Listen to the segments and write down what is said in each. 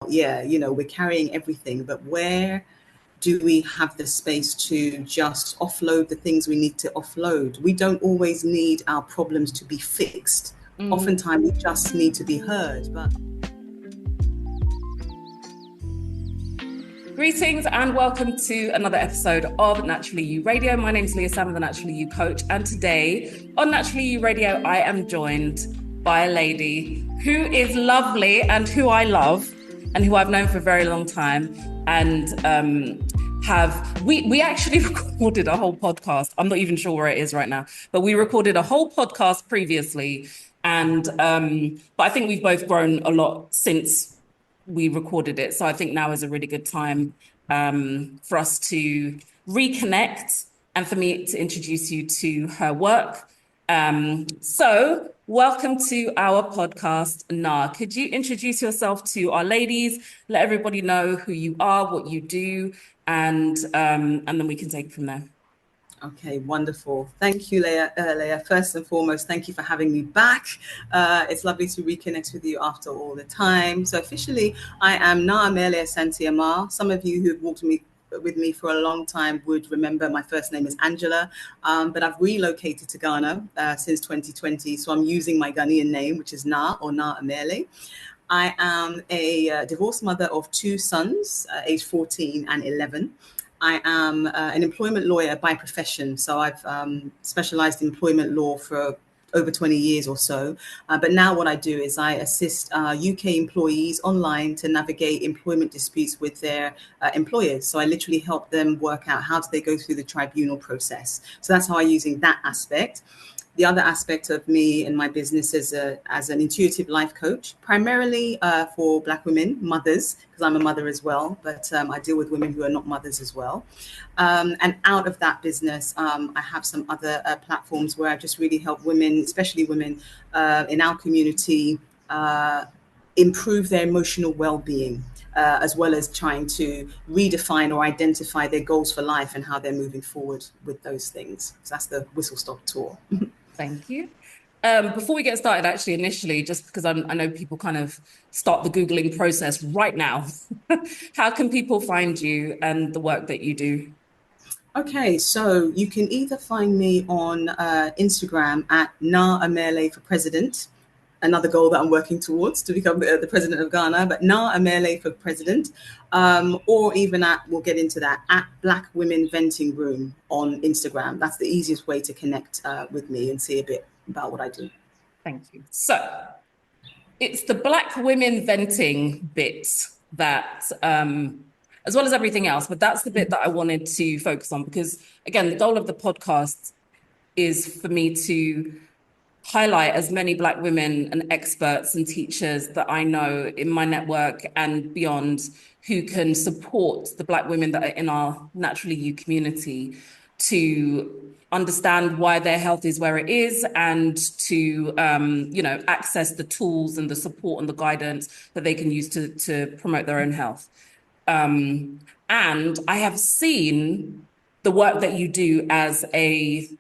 yeah, we're carrying everything, but where do we have the space to just offload the things we need to offload? We don't always need our problems to be fixed. Oftentimes we just need to be heard. But greetings and welcome to another episode of Naturally You Radio. My name is Leah Sam, the Naturally You coach, and today on Naturally You Radio, I am joined by a lady who is lovely and who I love and who I've known for a very long time. And we actually recorded a whole podcast. I'm not even sure where it is right now, but we recorded a whole podcast previously. And but I think we've both grown a lot since we recorded it. So I think now is a really good time for us to reconnect and for me to introduce you to her work. So welcome to our podcast, Na. Could you introduce yourself to our ladies, let everybody know who you are, what you do, and then we can take it from there. Okay, wonderful. Thank you, Leah. First and foremost, thank you for having me back. It's lovely to reconnect with you after all the time. So officially, I am Na Amerley Asante-Armar. Some of you who've walked with me for a long time would remember my first name is Angela, but I've relocated to Ghana since 2020. So I'm using my Ghanaian name, which is Na or Na Amerley. I am a divorced mother of two sons, aged 14 and 11. I am an employment lawyer by profession. So I've specialized in employment law for over 20 years or so. But now what I do is I assist UK employees online to navigate employment disputes with their employers. So I literally help them work out how do they go through the tribunal process. So that's how I'm using that aspect. The other aspect of me and my business is as an intuitive life coach, primarily for Black women, mothers, because I'm a mother as well, but I deal with women who are not mothers as well. And out of that business, I have some other platforms where I just really help women, especially women in our community, improve their emotional well-being, as well as trying to redefine or identify their goals for life and how they're moving forward with those things. So that's the whistle stop tour. Thank you. Before we get started, actually, initially, just because I know people kind of start the Googling process right now, how can people find you and the work that you do? Okay, so you can either find me on Instagram at Na Amerley for President, another goal that I'm working towards to become the president of Ghana, but Na Amerley for President, or even we'll get into that, at Black Women Venting Room on Instagram. That's the easiest way to connect with me and see a bit about what I do. Thank you. So it's the Black Women Venting bit that, as well as everything else, but that's the bit that I wanted to focus on because, again, the goal of the podcast is for me to highlight as many Black women and experts and teachers that I know in my network and beyond who can support the Black women that are in our Naturally You community to understand why their health is where it is and to, access the tools and the support and the guidance that they can use to promote their own health. And I have seen the work that you do as the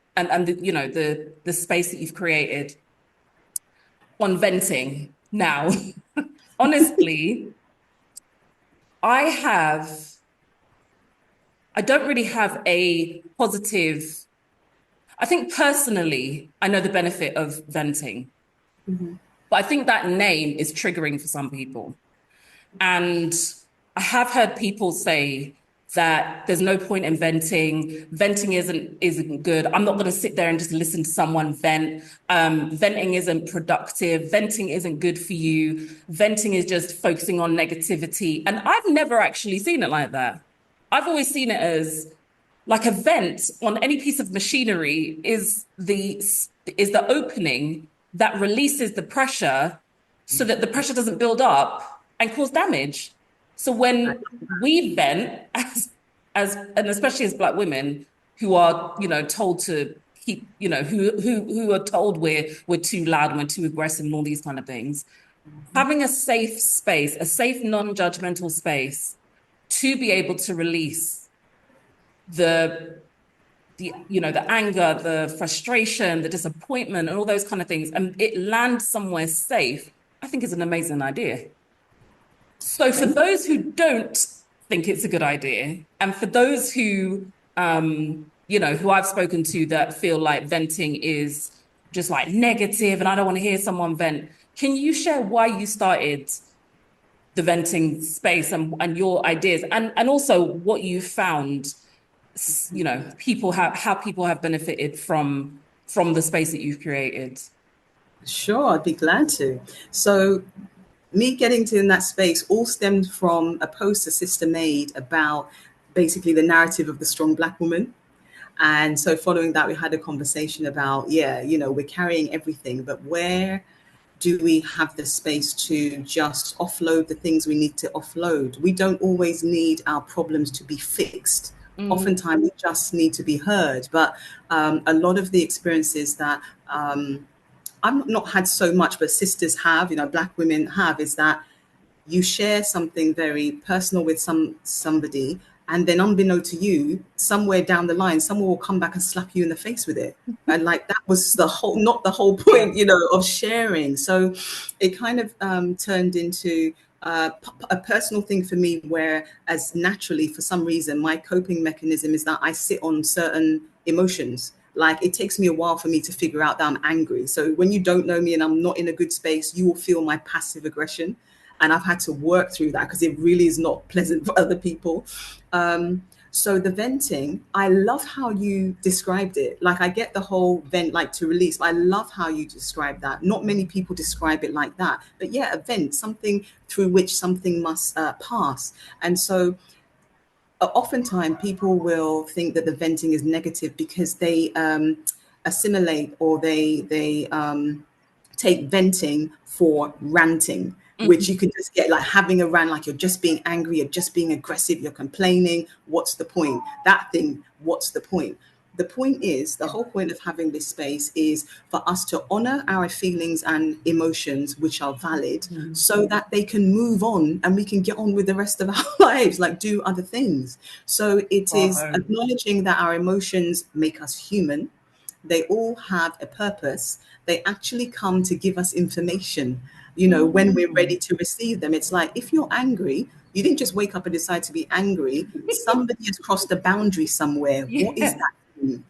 space that you've created on venting. Now, honestly, I don't really have a positive. I think personally, I know the benefit of venting, but I think that name is triggering for some people. And I have heard people say that there's no point in venting. Venting isn't good. I'm not going to sit there and just listen to someone vent. Venting isn't productive. Venting isn't good for you. Venting is just focusing on negativity. And I've never actually seen it like that. I've always seen it as like a vent on any piece of machinery is the opening that releases the pressure so that the pressure doesn't build up and cause damage. So when we vent, and especially as Black women who are, told to keep, who are told we're too loud and we're too aggressive and all these kind of things, having a safe space, a safe, non-judgmental space to be able to release the anger, the frustration, the disappointment, and all those kind of things, and it lands somewhere safe, I think is an amazing idea. So for those who don't think it's a good idea, and for those who, who I've spoken to that feel like venting is just like negative and I don't want to hear someone vent, can you share why you started the venting space and your ideas and also what you found, people have how people have benefited from the space that you've created? Sure, I'd be glad to. So me getting to in that space all stemmed from a post a sister made about basically the narrative of the strong Black woman. And so following that, we had a conversation about, we're carrying everything, but where do we have the space to just offload the things we need to offload? We don't always need our problems to be fixed. Oftentimes, we just need to be heard. But a lot of the experiences that I've not had so much, but sisters have, Black women have, is that you share something very personal with somebody, and then unbeknown to you, somewhere down the line, someone will come back and slap you in the face with it. And like that was not the whole point, of sharing. So it kind of turned into a personal thing for me, where as naturally, for some reason, my coping mechanism is that I sit on certain emotions. Like it takes me a while for me to figure out that I'm angry. So when you don't know me and I'm not in a good space, you will feel my passive aggression. And I've had to work through that because it really is not pleasant for other people. So the venting, I love how you described it. Like I get the whole vent, like to release, but I love how you describe that. Not many people describe it like that. But yeah, a vent, something through which something must pass. And so oftentimes people will think that the venting is negative because they assimilate or they take venting for ranting, which you can just get like having a rant, like you're just being angry, you're just being aggressive, you're complaining. What's the point? That thing, what's the point? The point is, the whole point of having this space is for us to honor our feelings and emotions, which are valid, so that they can move on and we can get on with the rest of our lives, like do other things. So it is acknowledging that our emotions make us human. They all have a purpose. They actually come to give us information, when we're ready to receive them. It's like, if you're angry, you didn't just wake up and decide to be angry. Somebody has crossed a boundary somewhere. Yeah. What is that?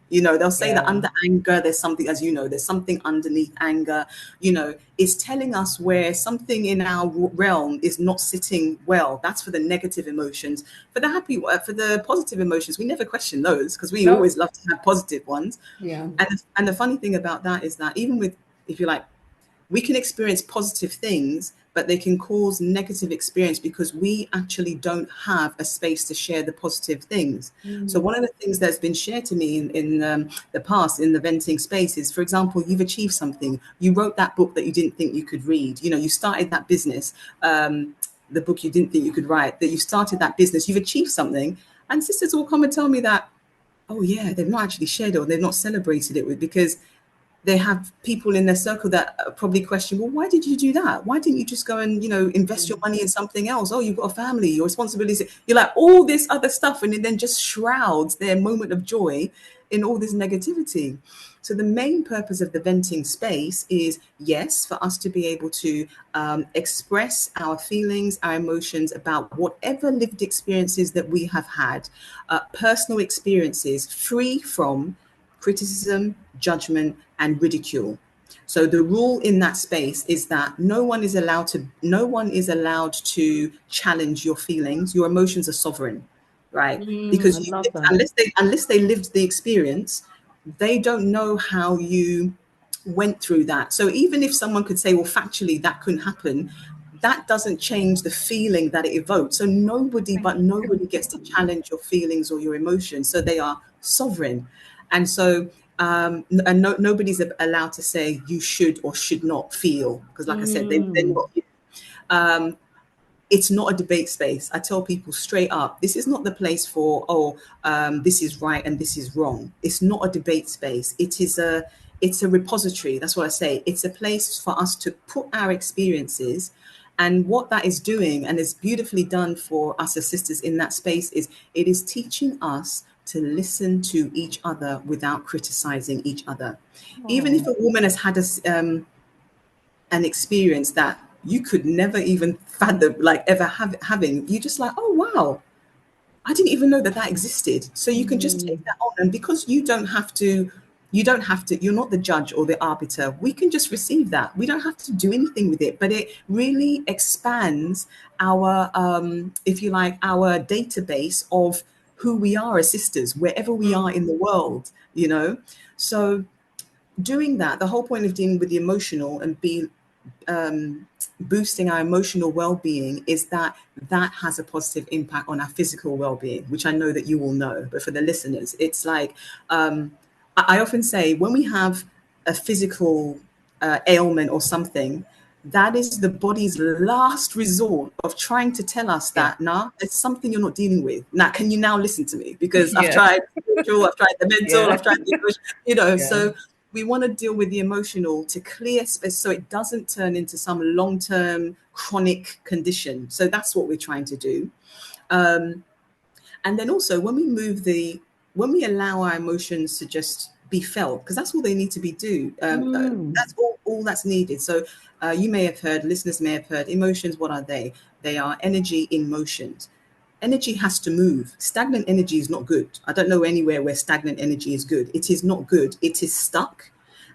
They'll say that under anger, there's something, as there's something underneath anger. It's telling us where something in our realm is not sitting well. That's for the negative emotions. For the for the positive emotions, we never question those because we always love to have positive ones. Yeah. And the funny thing about that is that even with, if you like, we can experience positive things, but they can cause negative experience because we actually don't have a space to share the positive things. So one of the things that's been shared to me in the past in the venting space is, for example, you've achieved something. You wrote that book that you didn't think you could read. You started that business, the book you didn't think you could write, that you started that business, you've achieved something. And sisters will come and tell me that, oh yeah, they've not actually shared it or they've not celebrated it with, because they have people in their circle that probably question, well, why did you do that? Why didn't you just go and, invest your money in something else? Oh, you've got a family, your responsibilities. You're like all this other stuff. And it then just shrouds their moment of joy in all this negativity. So the main purpose of the venting space is, yes, for us to be able to express our feelings, our emotions about whatever lived experiences that we have had, personal experiences free from criticism, judgment, and ridicule. So the rule in that space is that no one is allowed to challenge your feelings. Your emotions are sovereign, right? Because I love that. unless they lived the experience, they don't know how you went through that. So even if someone could say, well, factually that couldn't happen, that doesn't change the feeling that it evokes. So nobody gets to challenge your feelings or your emotions. So they are sovereign. And so nobody's allowed to say you should or should not feel, because like I said, they're not. It's not a debate space. I tell people straight up, this is not the place for, this is right and this is wrong. It's not a debate space. It's a repository. That's what I say. It's a place for us to put our experiences. And what that is doing, and is beautifully done for us as sisters in that space, is it is teaching us to listen to each other without criticizing each other. Even if a woman has had an experience that you could never even fathom, like ever having. You just like, oh wow, I didn't even know that that existed. So you can just take that on, and because you're not the judge or the arbiter. We can just receive that. We don't have to do anything with it, but it really expands our, if you like, our database of who we are as sisters, wherever we are in the world, you know? So doing that, the whole point of dealing with the emotional and boosting our emotional well-being is that that has a positive impact on our physical well-being, which I know that you all know, but for the listeners, it's like, I often say when we have a physical ailment or something, that is the body's last resort of trying to tell us that, nah, it's something you're not dealing with. Now, can you now listen to me? Because I've Yeah. tried spiritual, I've tried the mental, Yeah. I've tried the emotional, you know, Yeah. so we want to deal with the emotional to clear space so it doesn't turn into some long-term chronic condition. So that's what we're trying to do. And then also when we allow our emotions to just be felt, because that's all they need to be do. That's all that's needed. So you may have heard, listeners may have heard, emotions, what are they? They are energy in motions. Energy has to move. Stagnant energy is not good. I don't know anywhere where stagnant energy is good. It is not good. It is stuck.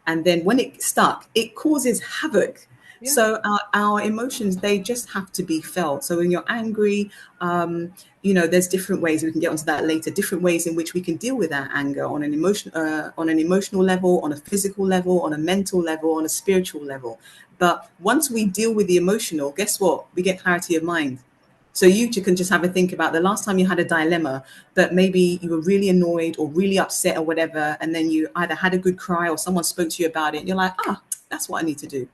And then when it's stuck, it causes havoc. Yeah. So our emotions, they just have to be felt. So when you're angry, you know, there's different ways, we can get onto that later, different ways in which we can deal with our anger on an emotional level, on a physical level, on a mental level, on a spiritual level. But once we deal with the emotional, guess what? We get clarity of mind. So you can just have a think about the last time you had a dilemma that maybe you were really annoyed or really upset or whatever, and then you either had a good cry or someone spoke to you about it, and you're like, that's what I need to do.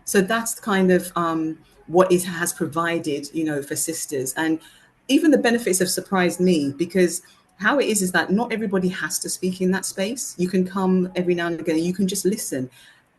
So that's kind of what it has provided, you know, for sisters. And even the benefits have surprised me, because how it is that not everybody has to speak in that space. You can come every now and again, you can just listen.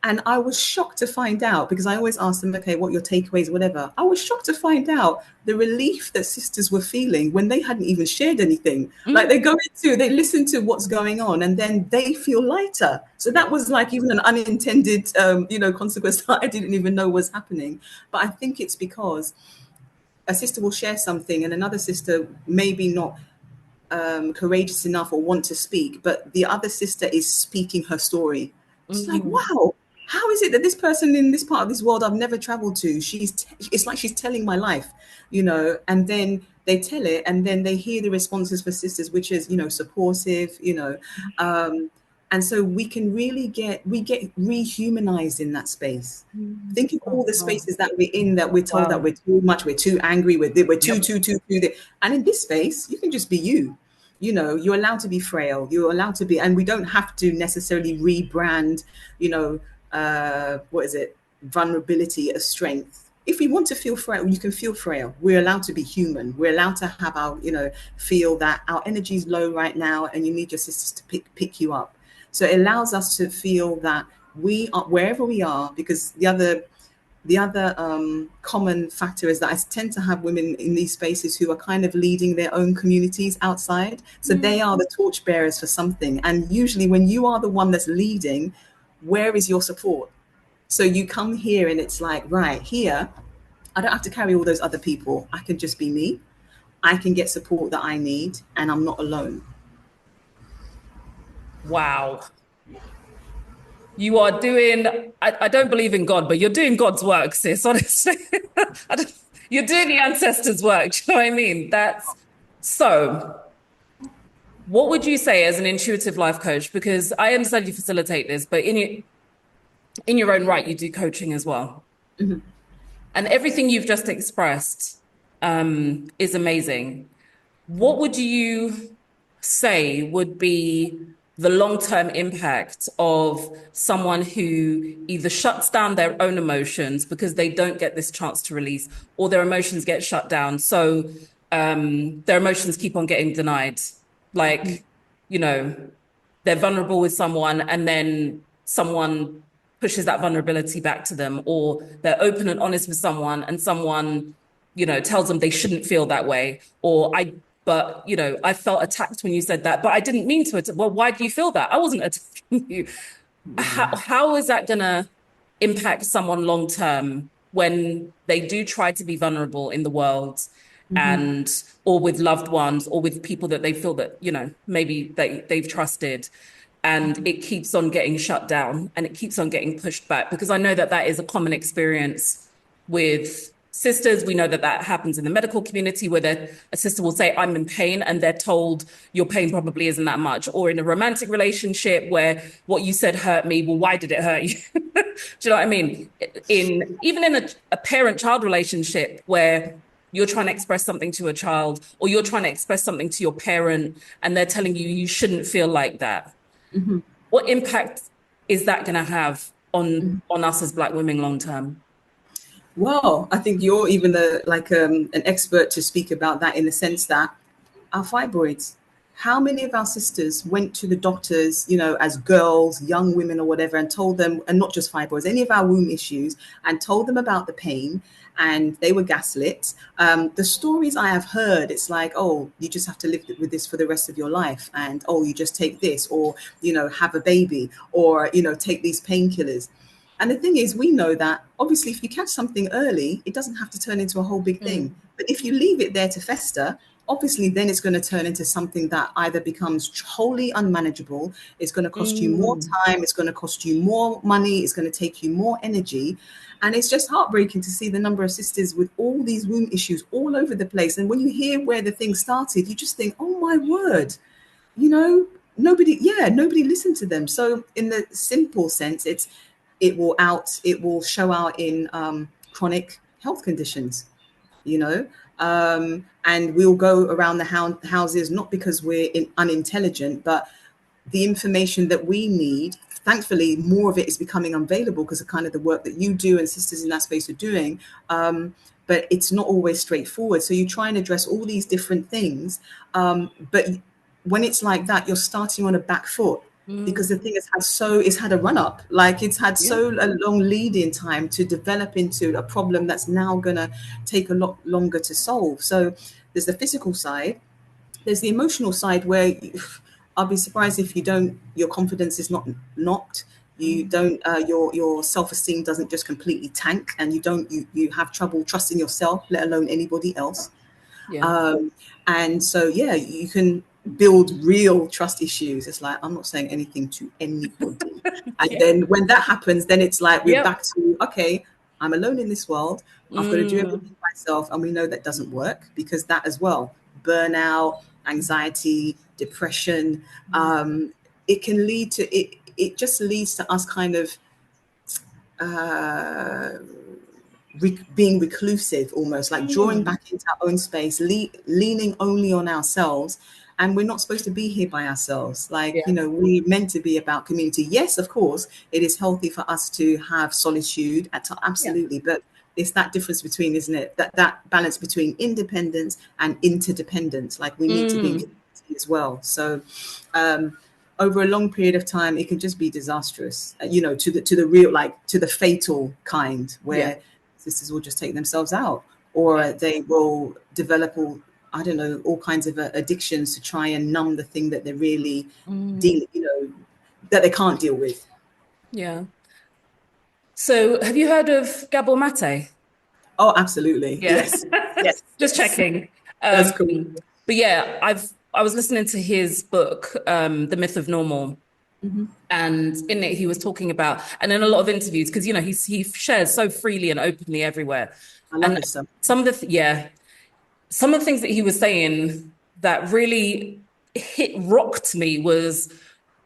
And I was shocked to find out, because I always ask them, okay, what are your takeaways, whatever. I was shocked to find out the relief that sisters were feeling when they hadn't even shared anything. Like they listen to what's going on, and then they feel lighter. So that was like even an unintended, you know, consequence that I didn't even know was happening. But I think it's because a sister will share something and another sister maybe not courageous enough or want to speak, but the other sister is speaking her story. It's like, wow, how is it that this person in this part of this world I've never traveled to, it's like she's telling my life, you know, and then they tell it and then they hear the responses for sisters, which is, you know, supportive, you know, and so we get rehumanized in that space. Think of all the spaces that we're in, that we're told that Wow. we're too much, we're too angry, we're Yep. too. And in this space, you can just be you. You know, you're allowed to be frail. You're allowed to be, and we don't have to necessarily rebrand, you know, what is it? Vulnerability as strength. If we want to feel frail, you can feel frail. We're allowed to be human. We're allowed to have our, you know, feel that our energy is low right now and you need your sisters to pick you up. So it allows us to feel that we are wherever we are, because the other common factor is that I tend to have women in these spaces who are kind of leading their own communities outside. So they are the torchbearers for something. And usually when you are the one that's leading, where is your support? So you come here and it's like, right here, I don't have to carry all those other people. I can just be me. I can get support that I need, and I'm not alone. Wow. You are doing, I don't believe in God, but you're doing God's work, sis, honestly. You're doing the ancestors' work. Do you know what I mean? That's so. What would you say as an intuitive life coach? Because I understand you facilitate this, but in your own right, you do coaching as well. And everything you've just expressed is amazing. What would you say would be the long-term impact of someone who either shuts down their own emotions because they don't get this chance to release, or their emotions get shut down? So their emotions keep on getting denied. Like, you know, they're vulnerable with someone and then someone pushes that vulnerability back to them, or they're open and honest with someone and someone, you know, tells them they shouldn't feel that way. But, you know, I felt attacked when you said that, but I didn't mean to. Well, why do you feel that? I wasn't attacking you. How is that gonna impact someone long term when they do try to be vulnerable in the world and or with loved ones or with people that they feel that, maybe they've trusted, and it keeps on getting shut down and it keeps on getting pushed back, because I know that that is a common experience with sisters. We know that that happens in the medical community, where a sister will say, I'm in pain, and they're told your pain probably isn't that much. Or in a romantic relationship where what you said hurt me, well, why did it hurt you? Do you know what I mean? Even in a parent-child relationship where you're trying to express something to a child, or you're trying to express something to your parent and they're telling you you shouldn't feel like that. What impact is that going to have on us as Black women long term? Well, I think you're even an expert to speak about that, in the sense that our fibroids. How many of our sisters went to the doctors, as girls, young women or whatever, and told them, and not just fibroids, any of our womb issues, and told them about the pain, and they were gaslit. The stories I have heard, it's like, oh, you just have to live with this for the rest of your life. And, oh, you just take this, or, have a baby, or, take these painkillers. And the thing is, we know that obviously if you catch something early, it doesn't have to turn into a whole big thing. But if you leave it there to fester, obviously then it's going to turn into something that either becomes wholly unmanageable. It's going to cost you more time. It's going to cost you more money. It's going to take you more energy. And it's just heartbreaking to see the number of sisters with all these womb issues all over the place. And when you hear where the thing started, you just think, oh my word, nobody listened to them. So in the simple sense, it will show out in chronic health conditions, and we'll go around the houses, not because we're unintelligent, but the information that we need, thankfully, more of it is becoming available because of kind of the work that you do and sisters in that space are doing. But it's not always straightforward. So you try and address all these different things. But when it's like that, you're starting on a back foot. Because the thing it's had a run up, like it's had so a long lead in time to develop into a problem that's now going to take a lot longer to solve. So there's the physical side, there's the emotional side, where I'll be surprised if your confidence is not knocked. You don't, your self-esteem doesn't just completely tank, and you have trouble trusting yourself, let alone anybody else. And so, you can build real trust issues. It's like, I'm not saying anything to anybody. And then when that happens, then it's like we're back to, okay, I'm alone in this world. I've got to do everything myself. And we know that doesn't work, because that as well, burnout, anxiety, depression, it can lead to, it just leads to us kind of being reclusive, almost like drawing back into our own space, leaning only on ourselves. And we're not supposed to be here by ourselves. We're meant to be about community. Yes, of course, it is healthy for us to have solitude, absolutely. But it's that difference between, isn't it? That balance between independence and interdependence. Like, we need to be in community as well. So over a long period of time, it can just be disastrous, to the real, to the fatal kind, where sisters will just take themselves out, or they will develop all kinds of addictions to try and numb the thing that they're really dealing, that they can't deal with. Yeah. So have you heard of Gabor Mate? Oh, absolutely. Yeah. Yes. Just checking. That's cool. But yeah, I was listening to his book, The Myth of Normal. And in it, he was talking about, and in a lot of interviews, because, he shares so freely and openly everywhere. I love this stuff. Some of the things that he was saying that really rocked me was,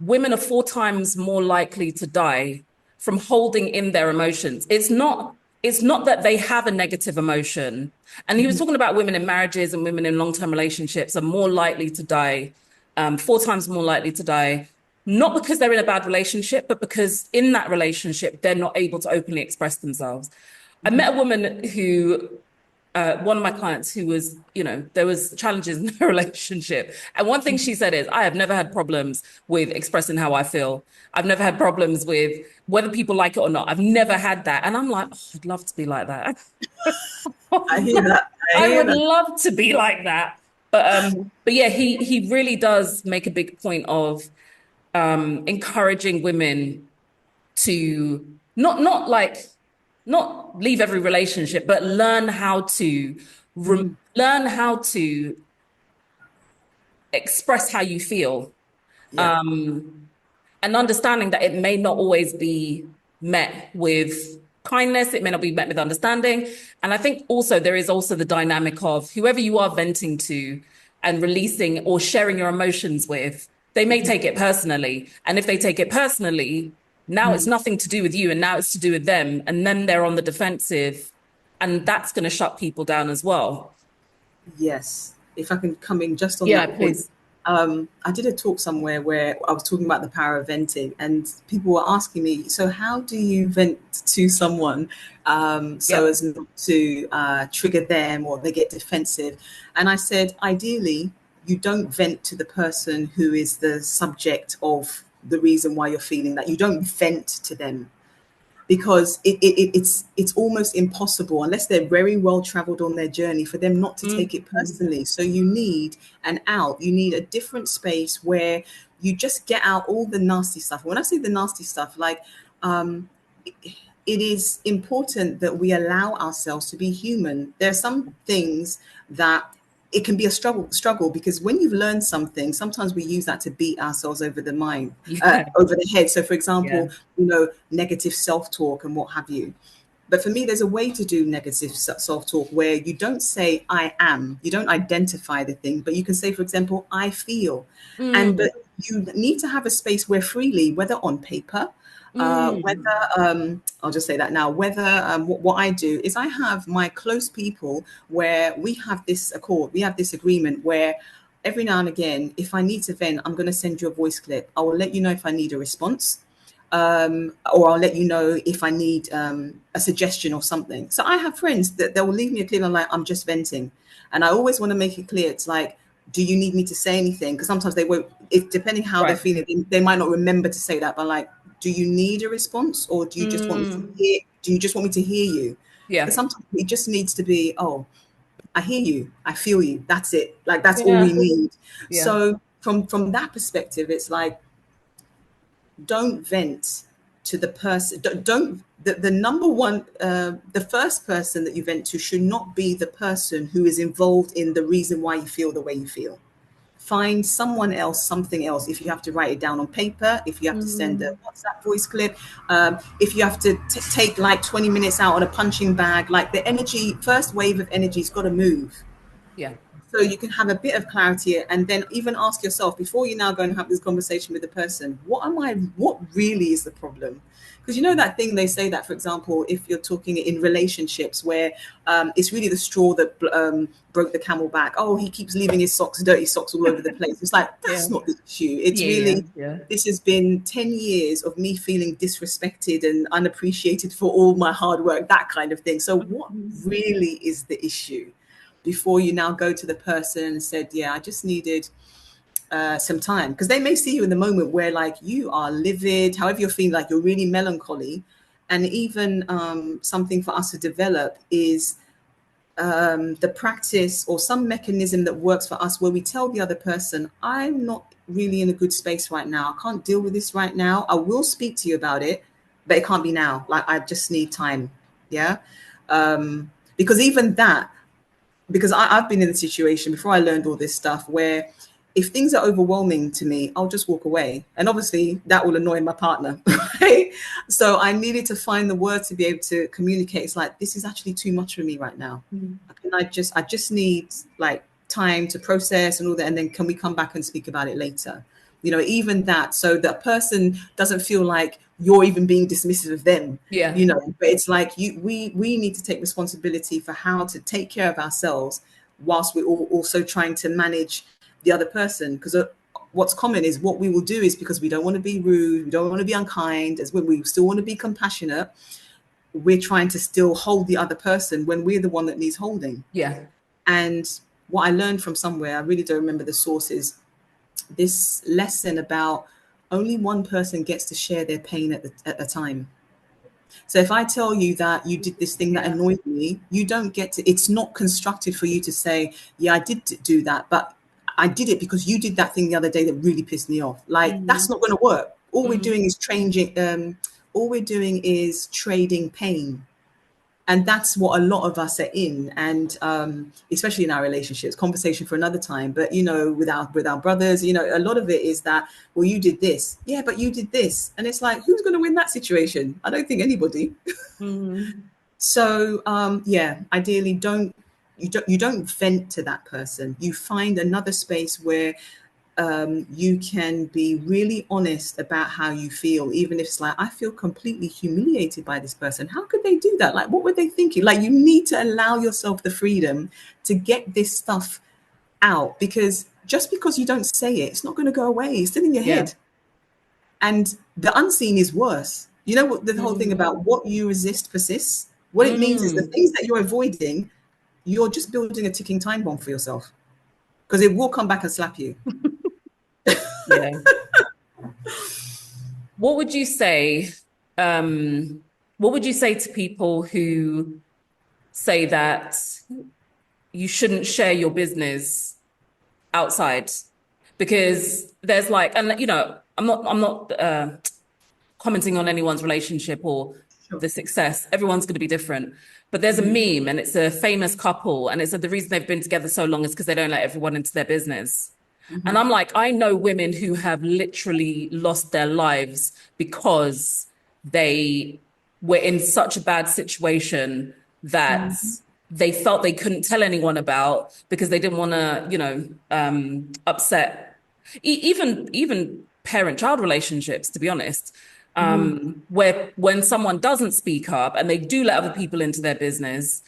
women are 4 times more likely to die from holding in their emotions. It's not that they have a negative emotion. And he was talking about women in marriages and women in long-term relationships are more likely to die, 4 times more likely to die, not because they're in a bad relationship, but because in that relationship, they're not able to openly express themselves. I met a woman who, one of my clients who was, there was challenges in their relationship. And one thing she said is, I have never had problems with expressing how I feel. I've never had problems with whether people like it or not. I've never had that. And I'm like, I'd love to be like that. I hear that. I would love to be like that. But yeah, he really does make a big point of encouraging women to not like not leave every relationship, but learn how to learn how to express how you feel. Yeah. And understanding that it may not always be met with kindness, it may not be met with understanding. And I think also there is also the dynamic of whoever you are venting to and releasing or sharing your emotions with, they may take it personally. And if they take it personally, now it's nothing to do with you and now it's to do with them. And then they're on the defensive, and that's going to shut people down as well. Yes, if I can come in just on Yeah, that point. please. I did a talk somewhere where I was talking about the power of venting, and people were asking me, so how do you vent to someone so Yep. as not to trigger them or they get defensive? And I said, ideally, you don't vent to the person who is the subject of the reason why you're feeling that. You don't vent to them, because it's almost impossible unless they're very well traveled on their journey for them not to take it Mhm. personally. So you need an out, you need a different space where you just get out all the nasty stuff. When I say the nasty stuff, like it is important that we allow ourselves to be human. There are some things that it can be a struggle, because when you've learned something, sometimes we use that to beat ourselves over the mind, Yeah. over the head. So for Yeah. example, negative self-talk and what have you. But for me, there's a way to do negative self-talk where you don't say I am, you don't identify the thing, but you can say, for example, I feel. And Mm, but you need to have a space where freely, whether on paper, mm. whether I'll just say that now, whether what I do is I have my close people where we have this accord, we have this agreement where every now and again, if I need to vent, I'm going to send you a voice clip. I will let you know if I need a response, or I'll let you know if I need a suggestion or something. So I have friends that they'll leave me a clip and I'm like, I'm just venting. And I always want to make it clear. It's like, do you need me to say anything? Because sometimes they won't, if depending how they're Right. feeling, they might not remember to say that. But like, do you need a response, or do you just want me to Mm. hear? Do you just want me to hear you? Because Yeah. sometimes it just needs to be, oh, I hear you, I feel you. That's it. Like that's all we Yeah. need. Yeah. So from that perspective, it's like, don't vent to the person. Don't the number one, the first person that you vent to should not be the person who is involved in the reason why you feel the way you feel. Find someone else, something else. If you have to write it down on paper, if you have to send a Mm. WhatsApp voice clip, if you have to take like 20 minutes out on a punching bag, like the energy, first wave of energy has got to move, Yeah. so you can have a bit of clarity, and then even ask yourself before you now go and have this conversation with the person, what really is the problem? Because you know that thing they say that, for example, if you're talking in relationships where it's really the straw that broke the camel back. Oh, he keeps leaving his socks, dirty socks all over the place. It's like, Yeah. that's not the issue. It's Yeah. Yeah. really, Yeah. this has been 10 years of me feeling disrespected and unappreciated for all my hard work, that kind of thing. So what Mhm. really is the issue? Before you now go to the person and said, yeah, I just needed some time. Because they may see you in the moment where like you are livid, however you're feeling, like you're really melancholy. And even something for us to develop is the practice or some mechanism that works for us where we tell the other person, I'm not really in a good space right now. I can't deal with this right now. I will speak to you about it, but it can't be now. Like, I just need time. Yeah. Because even that, because I've been in the situation before I learned all this stuff where if things are overwhelming to me, I'll just walk away. And obviously that will annoy my partner. Right? So I needed to find the words to be able to communicate. It's like, this is actually too much for me right now. Mm. And I just need like time to process and all that. And then can we come back and speak about it later? Even that, so that person doesn't feel like you're even being dismissive of them, Yeah. but it's like we need to take responsibility for how to take care of ourselves whilst we're also trying to manage the other person. Because what's common is what we will do is, because we don't want to be rude, we don't want to be unkind, as when we still want to be compassionate, we're trying to still hold the other person when we're the one that needs holding. Yeah. And what I learned from somewhere, I really don't remember the sources, this lesson about only one person gets to share their pain at a time. So if I tell you that you did this thing that Yeah. annoyed me, you don't get to, it's not constructive for you to say, yeah, I did do that, but I did it because you did that thing the other day that really pissed me off. Like, that's Mm. not going to work. All we're Mm. doing is changing, all we're doing is trading pain. And that's what a lot of us are in, and especially in our relationships. Conversation for another time. But with our brothers, a lot of it is that, well, you did this, yeah, but you did this, and it's like, who's going to win that situation? I don't think anybody. Mm-hmm. So yeah, ideally, you don't vent to that person. You find another space where you can be really honest about how you feel, even if it's like, I feel completely humiliated by this person. How could they do that? Like, what were they thinking? Like, you need to allow yourself the freedom to get this stuff out, because just because you don't say it, it's not going to go away. It's still in your Yeah. head. And the unseen is worse. You know what the whole thing Mm. about what you resist persists? What it means is the Mm. things that you're avoiding, you're just building a ticking time bomb for yourself, because it will come back and slap you. Yeah. What would you say? What would you say to people who say that you shouldn't share your business outside? Because there's like, and I'm not commenting on anyone's relationship or Sure. the success. Everyone's going to be different. But there's a meme, and it's a famous couple, and it said the reason they've been together so long is because they don't let everyone into their business. And I'm like, I know women who have literally lost their lives because they were in such a bad situation that they felt they couldn't tell anyone about because they didn't want to, upset even parent-child relationships, to be honest, where when someone doesn't speak up and they do let other people into their business,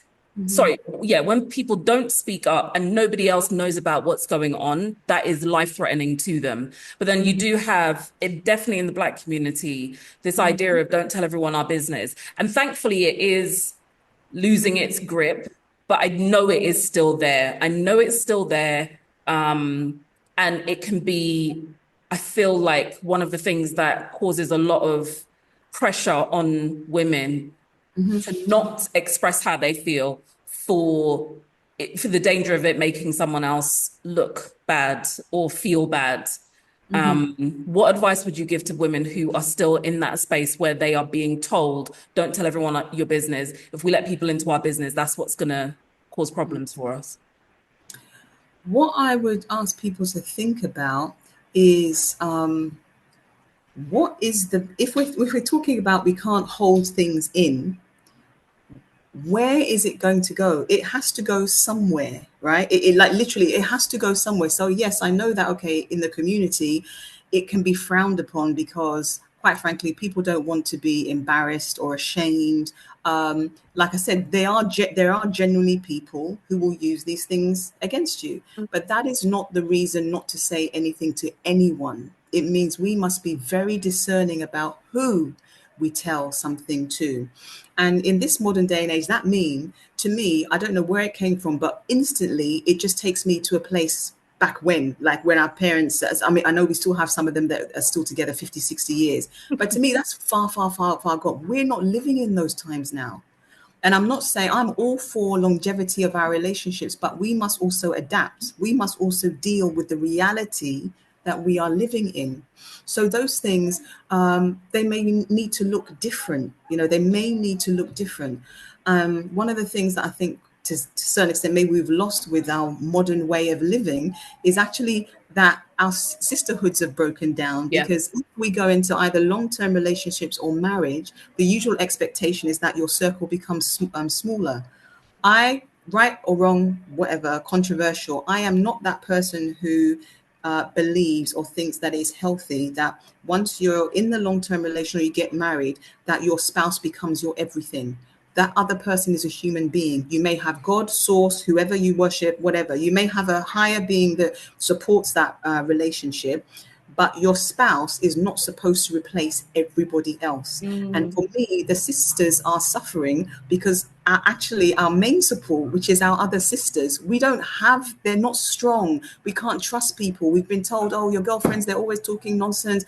sorry, yeah, when people don't speak up and nobody else knows about what's going on, that is life-threatening to them. But then you do have it definitely in the Black community, this idea of don't tell everyone our business. And thankfully it is losing its grip, but I know it is still there. I know it's still there. And it can be, I feel like one of the things that causes a lot of pressure on women to not express how they feel for the danger of it making someone else look bad or feel bad. What advice would you give to women who are still in that space where they are being told, don't tell everyone your business. If we let people into our business, that's what's going to cause problems for us. What I would ask people to think about is, what is the if we're talking about we can't hold things in, where is it going to go? It has to go somewhere, right? It like literally it has to go somewhere. So yes, I know that, okay, in the community it can be frowned upon because, quite frankly, people don't want to be embarrassed or ashamed. Like I said, there are genuinely people who will use these things against you, but that is not the reason not to say anything to anyone. It means we must be very discerning about who we tell something to. And in this modern day and age, that meme, to me, I don't know where it came from, but instantly it just takes me to a place back when, like when our parents, I mean, I know we still have some of them that are still together 50, 60 years, but to me, that's far, far, far, far gone. We're not living in those times now. And I'm not saying I'm all for longevity of our relationships, but we must also adapt. We must also deal with the reality that we are living in. So those things, they may need to look different. They may need to look different. One of the things that I think to a certain extent maybe we've lost with our modern way of living is actually that our sisterhoods have broken down, Yeah. because if we go into either long-term relationships or marriage, the usual expectation is that your circle becomes smaller. I, right or wrong, whatever, controversial, I am not that person who believes or thinks that it's healthy that once you're in the long-term relation or you get married, that your spouse becomes your everything. That other person is a human being. You may have God, source, whoever you worship, whatever. You may have a higher being that supports that relationship, but your spouse is not supposed to replace everybody else. And Mm. for me, the sisters are suffering because actually our main support, which is our other sisters, they're not strong. We can't trust people. We've been told, oh, your girlfriends, they're always talking nonsense.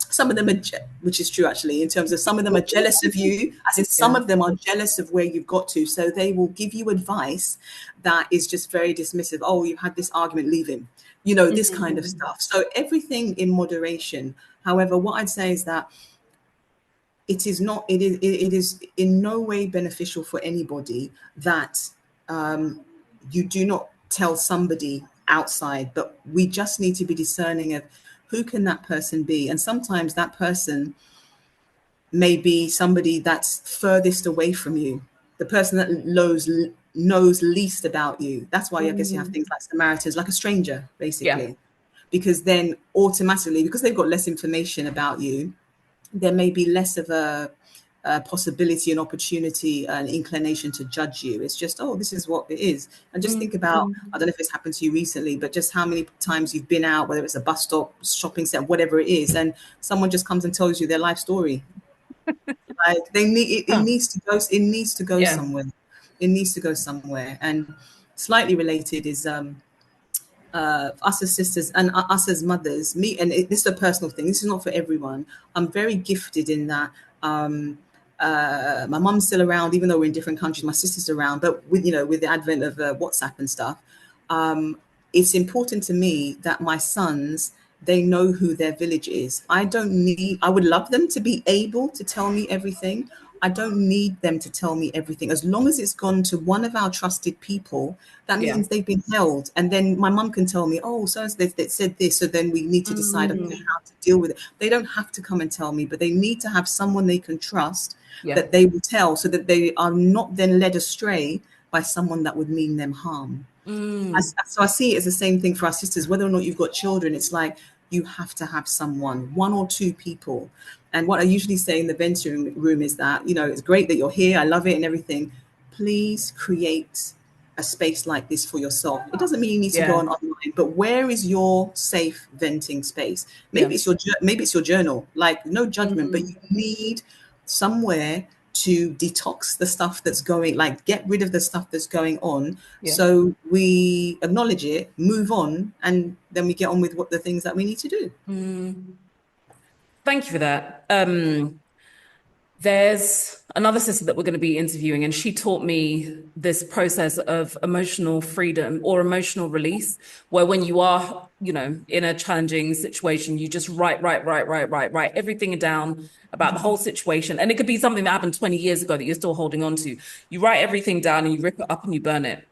Some of them are, which is true actually, in terms of some of them are jealous of you, as in some Yeah. of them are jealous of where you've got to. So they will give you advice that is just very dismissive. Oh, you had this argument, leave him. This kind of Mm. stuff. So everything in moderation. However, what I'd say is that it is not, it is in no way beneficial for anybody that you do not tell somebody outside, but we just need to be discerning of who can that person be. And sometimes that person may be somebody that's furthest away from you, the person that knows least about you. That's why I guess you have things like Samaritans, like a stranger, Yeah. basically, because then automatically, because they've got less information about you, there may be less of a possibility, an opportunity, an inclination to judge you. It's just, oh, this is what it is. And just think about, I don't know if it's happened to you recently, but just how many times you've been out, whether it's a bus stop, shopping center, whatever it is, and someone just comes and tells you their life story. Like they need it, it needs to go, it needs to go Yeah. somewhere. It needs to go somewhere. And slightly related is us as sisters and us as mothers, me, and this is a personal thing. This is not for everyone. I'm very gifted in that. My mum's still around, even though we're in different countries. My sister's around, but with with the advent of WhatsApp and stuff, it's important to me that my sons, they know who their village is. I would love them to be able to tell me everything. I don't need them to tell me everything. As long as it's gone to one of our trusted people, that Yeah. means they've been held. And then my mum can tell me, oh, so they said this. So then we need to decide, okay, how to deal with it. They don't have to come and tell me, but they need to have someone they can trust Yeah. that they will tell, so that they are not then led astray by someone that would mean them harm. So I see it as the same thing for our sisters, whether or not you've got children. It's like you have to have someone, one or two people. And what I usually say in the venting room is that, it's great that you're here. I love it and everything. Please create a space like this for yourself. It doesn't mean you need to go Yeah. on online, but where is your safe venting space? Yeah. Maybe it's your journal. Like, no judgment, but you need somewhere to detox the stuff that's going, like get rid of the stuff that's going on. Yeah. So we acknowledge it, move on, and then we get on with what the things that we need to do. Thank you for that. There's another sister that we're going to be interviewing, and she taught me this process of emotional freedom or emotional release, where when you are, in a challenging situation, you just write everything down about the whole situation. And it could be something that happened 20 years ago that you're still holding on to. You write everything down and you rip it up and you burn it.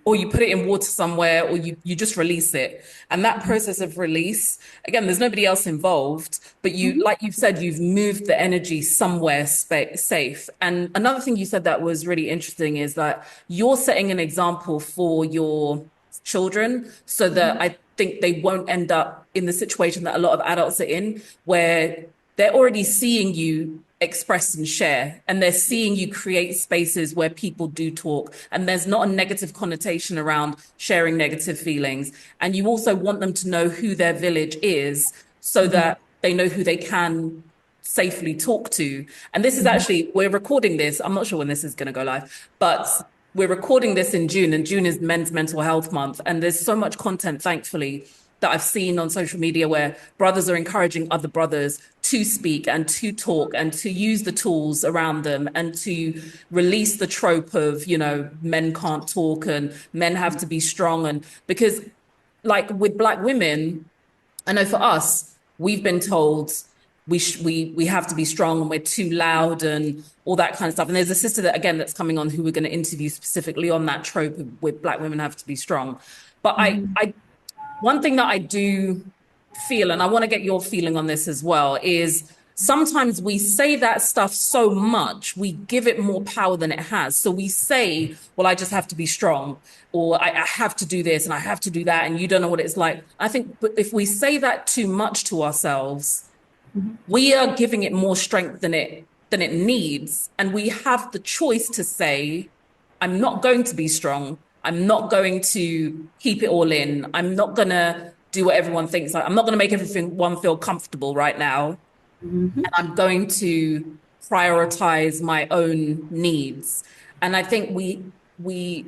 Or you put it in water somewhere, or you just release it. And that process of release, again, there's nobody else involved, but like you've said, you've moved the energy somewhere safe. And another thing you said that was really interesting is that you're setting an example for your children, so that I think they won't end up in the situation that a lot of adults are in, where they're already seeing you express and share, and they're seeing you create spaces where people do talk, and there's not a negative connotation around sharing negative feelings. And you also want them to know who their village is, so that they know who they can safely talk to. And this is actually, we're recording this, I'm not sure when this is going to go live, but we're recording this in June, and June is Men's Mental Health Month. And there's so much content, thankfully, that I've seen on social media where brothers are encouraging other brothers to speak and to talk and to use the tools around them, and to release the trope of, men can't talk and men have to be strong. And because, like with Black women, I know for us, we've been told we have to be strong and we're too loud and all that kind of stuff. And there's a sister that, again, that's coming on, who we're going to interview specifically on that trope with Black women have to be strong. But I one thing that I do feel, and I want to get your feeling on this as well, is sometimes we say that stuff so much, we give it more power than it has. So we say, well, I just have to be strong, or I have to do this and I have to do that, and you don't know what it's like. I think if we say that too much to ourselves, we are giving it more strength than it needs. And we have the choice to say, I'm not going to be strong. I'm not going to keep it all in. I'm not going to do what everyone thinks. I'm not going to make everyone feel comfortable right now. And I'm going to prioritize my own needs. And I think we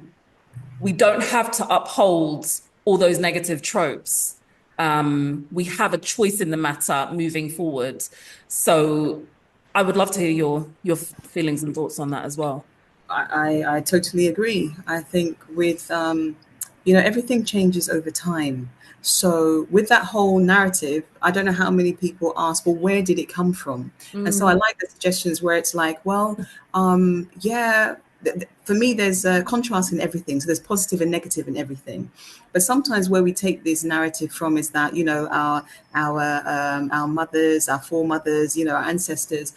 don't have to uphold all those negative tropes. We have a choice in the matter moving forward. So I would love to hear your feelings and thoughts on that as well. I totally agree. I think with everything changes over time. So with that whole narrative, I don't know how many people ask, well, where did it come from? And so I like the suggestions where it's like, well, yeah, for me, there's a contrast in everything. So there's positive and negative in everything. But sometimes where we take this narrative from is that, our mothers, our foremothers, our ancestors,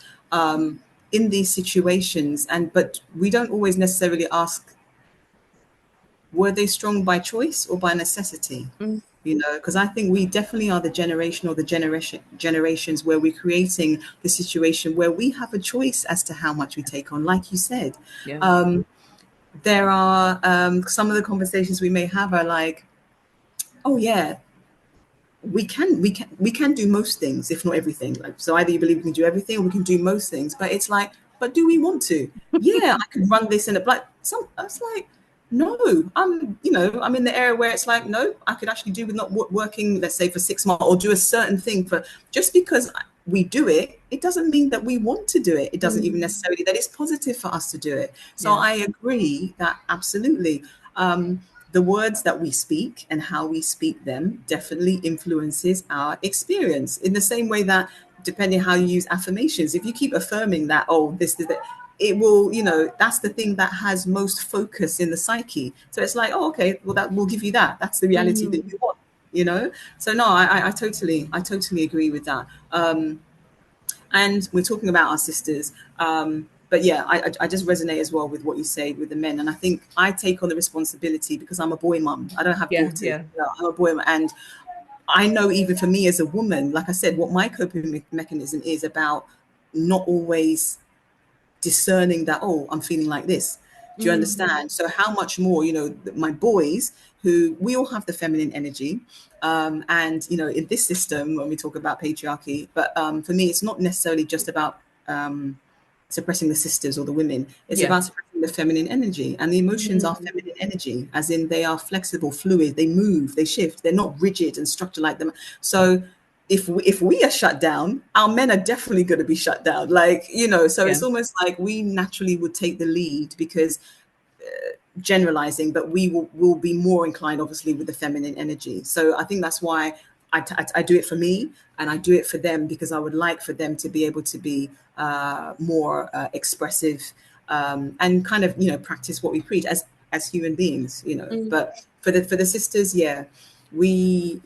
in these situations, but we don't always necessarily ask, were they strong by choice or by necessity? Mm. Because I think we definitely are the generation or the generations where we're creating the situation where we have a choice as to how much we take on. Like you said, Yeah. there are some of the conversations we may have are like, oh yeah, we can do most things, if not everything. Like, so either you believe we can do everything or we can do most things, but it's like, but do we want to? Yeah, I could run this in a black. I was like, no, I'm in the area where it's like, no, I could actually do with not working, let's say, for 6 months, or do a certain thing for, just because we do it, it doesn't mean that we want to do it. It doesn't even necessarily that it's positive for us to do it. So Yeah. I agree that absolutely. The words that we speak and how we speak them definitely influences our experience, in the same way that, depending how you use affirmations, if you keep affirming that, oh, this is that, it will, that's the thing that has most focus in the psyche. So it's like, oh, okay, well, that will give you that's the reality that you want. So no, I totally agree with that. And we're talking about our sisters. But yeah, I just resonate as well with what you say with the men. And I think I take on the responsibility because I'm a boy mum. I don't have Yeah. daughters. Yeah. I'm a boy mum. And I know, even for me as a woman, like I said, what my coping mechanism is about not always discerning that, oh, I'm feeling like this. Do you understand? So how much more, my boys, who we all have the feminine energy. And, in this system, when we talk about patriarchy, but for me, it's not necessarily just about suppressing the sisters or the women. It's Yeah. about suppressing the feminine energy. And the emotions are feminine energy, as in they are flexible, fluid, they move, they shift, they're not rigid and structured like them. So if we are shut down, our men are definitely going to be shut down. Like, so Yeah. it's almost like we naturally would take the lead, because generalizing, but we will be more inclined, obviously, with the feminine energy. So I think that's why I do it for me, and I do it for them, because I would like for them to be able to be more expressive, and kind of, practice what we preach as human beings. But for the sisters, yeah, we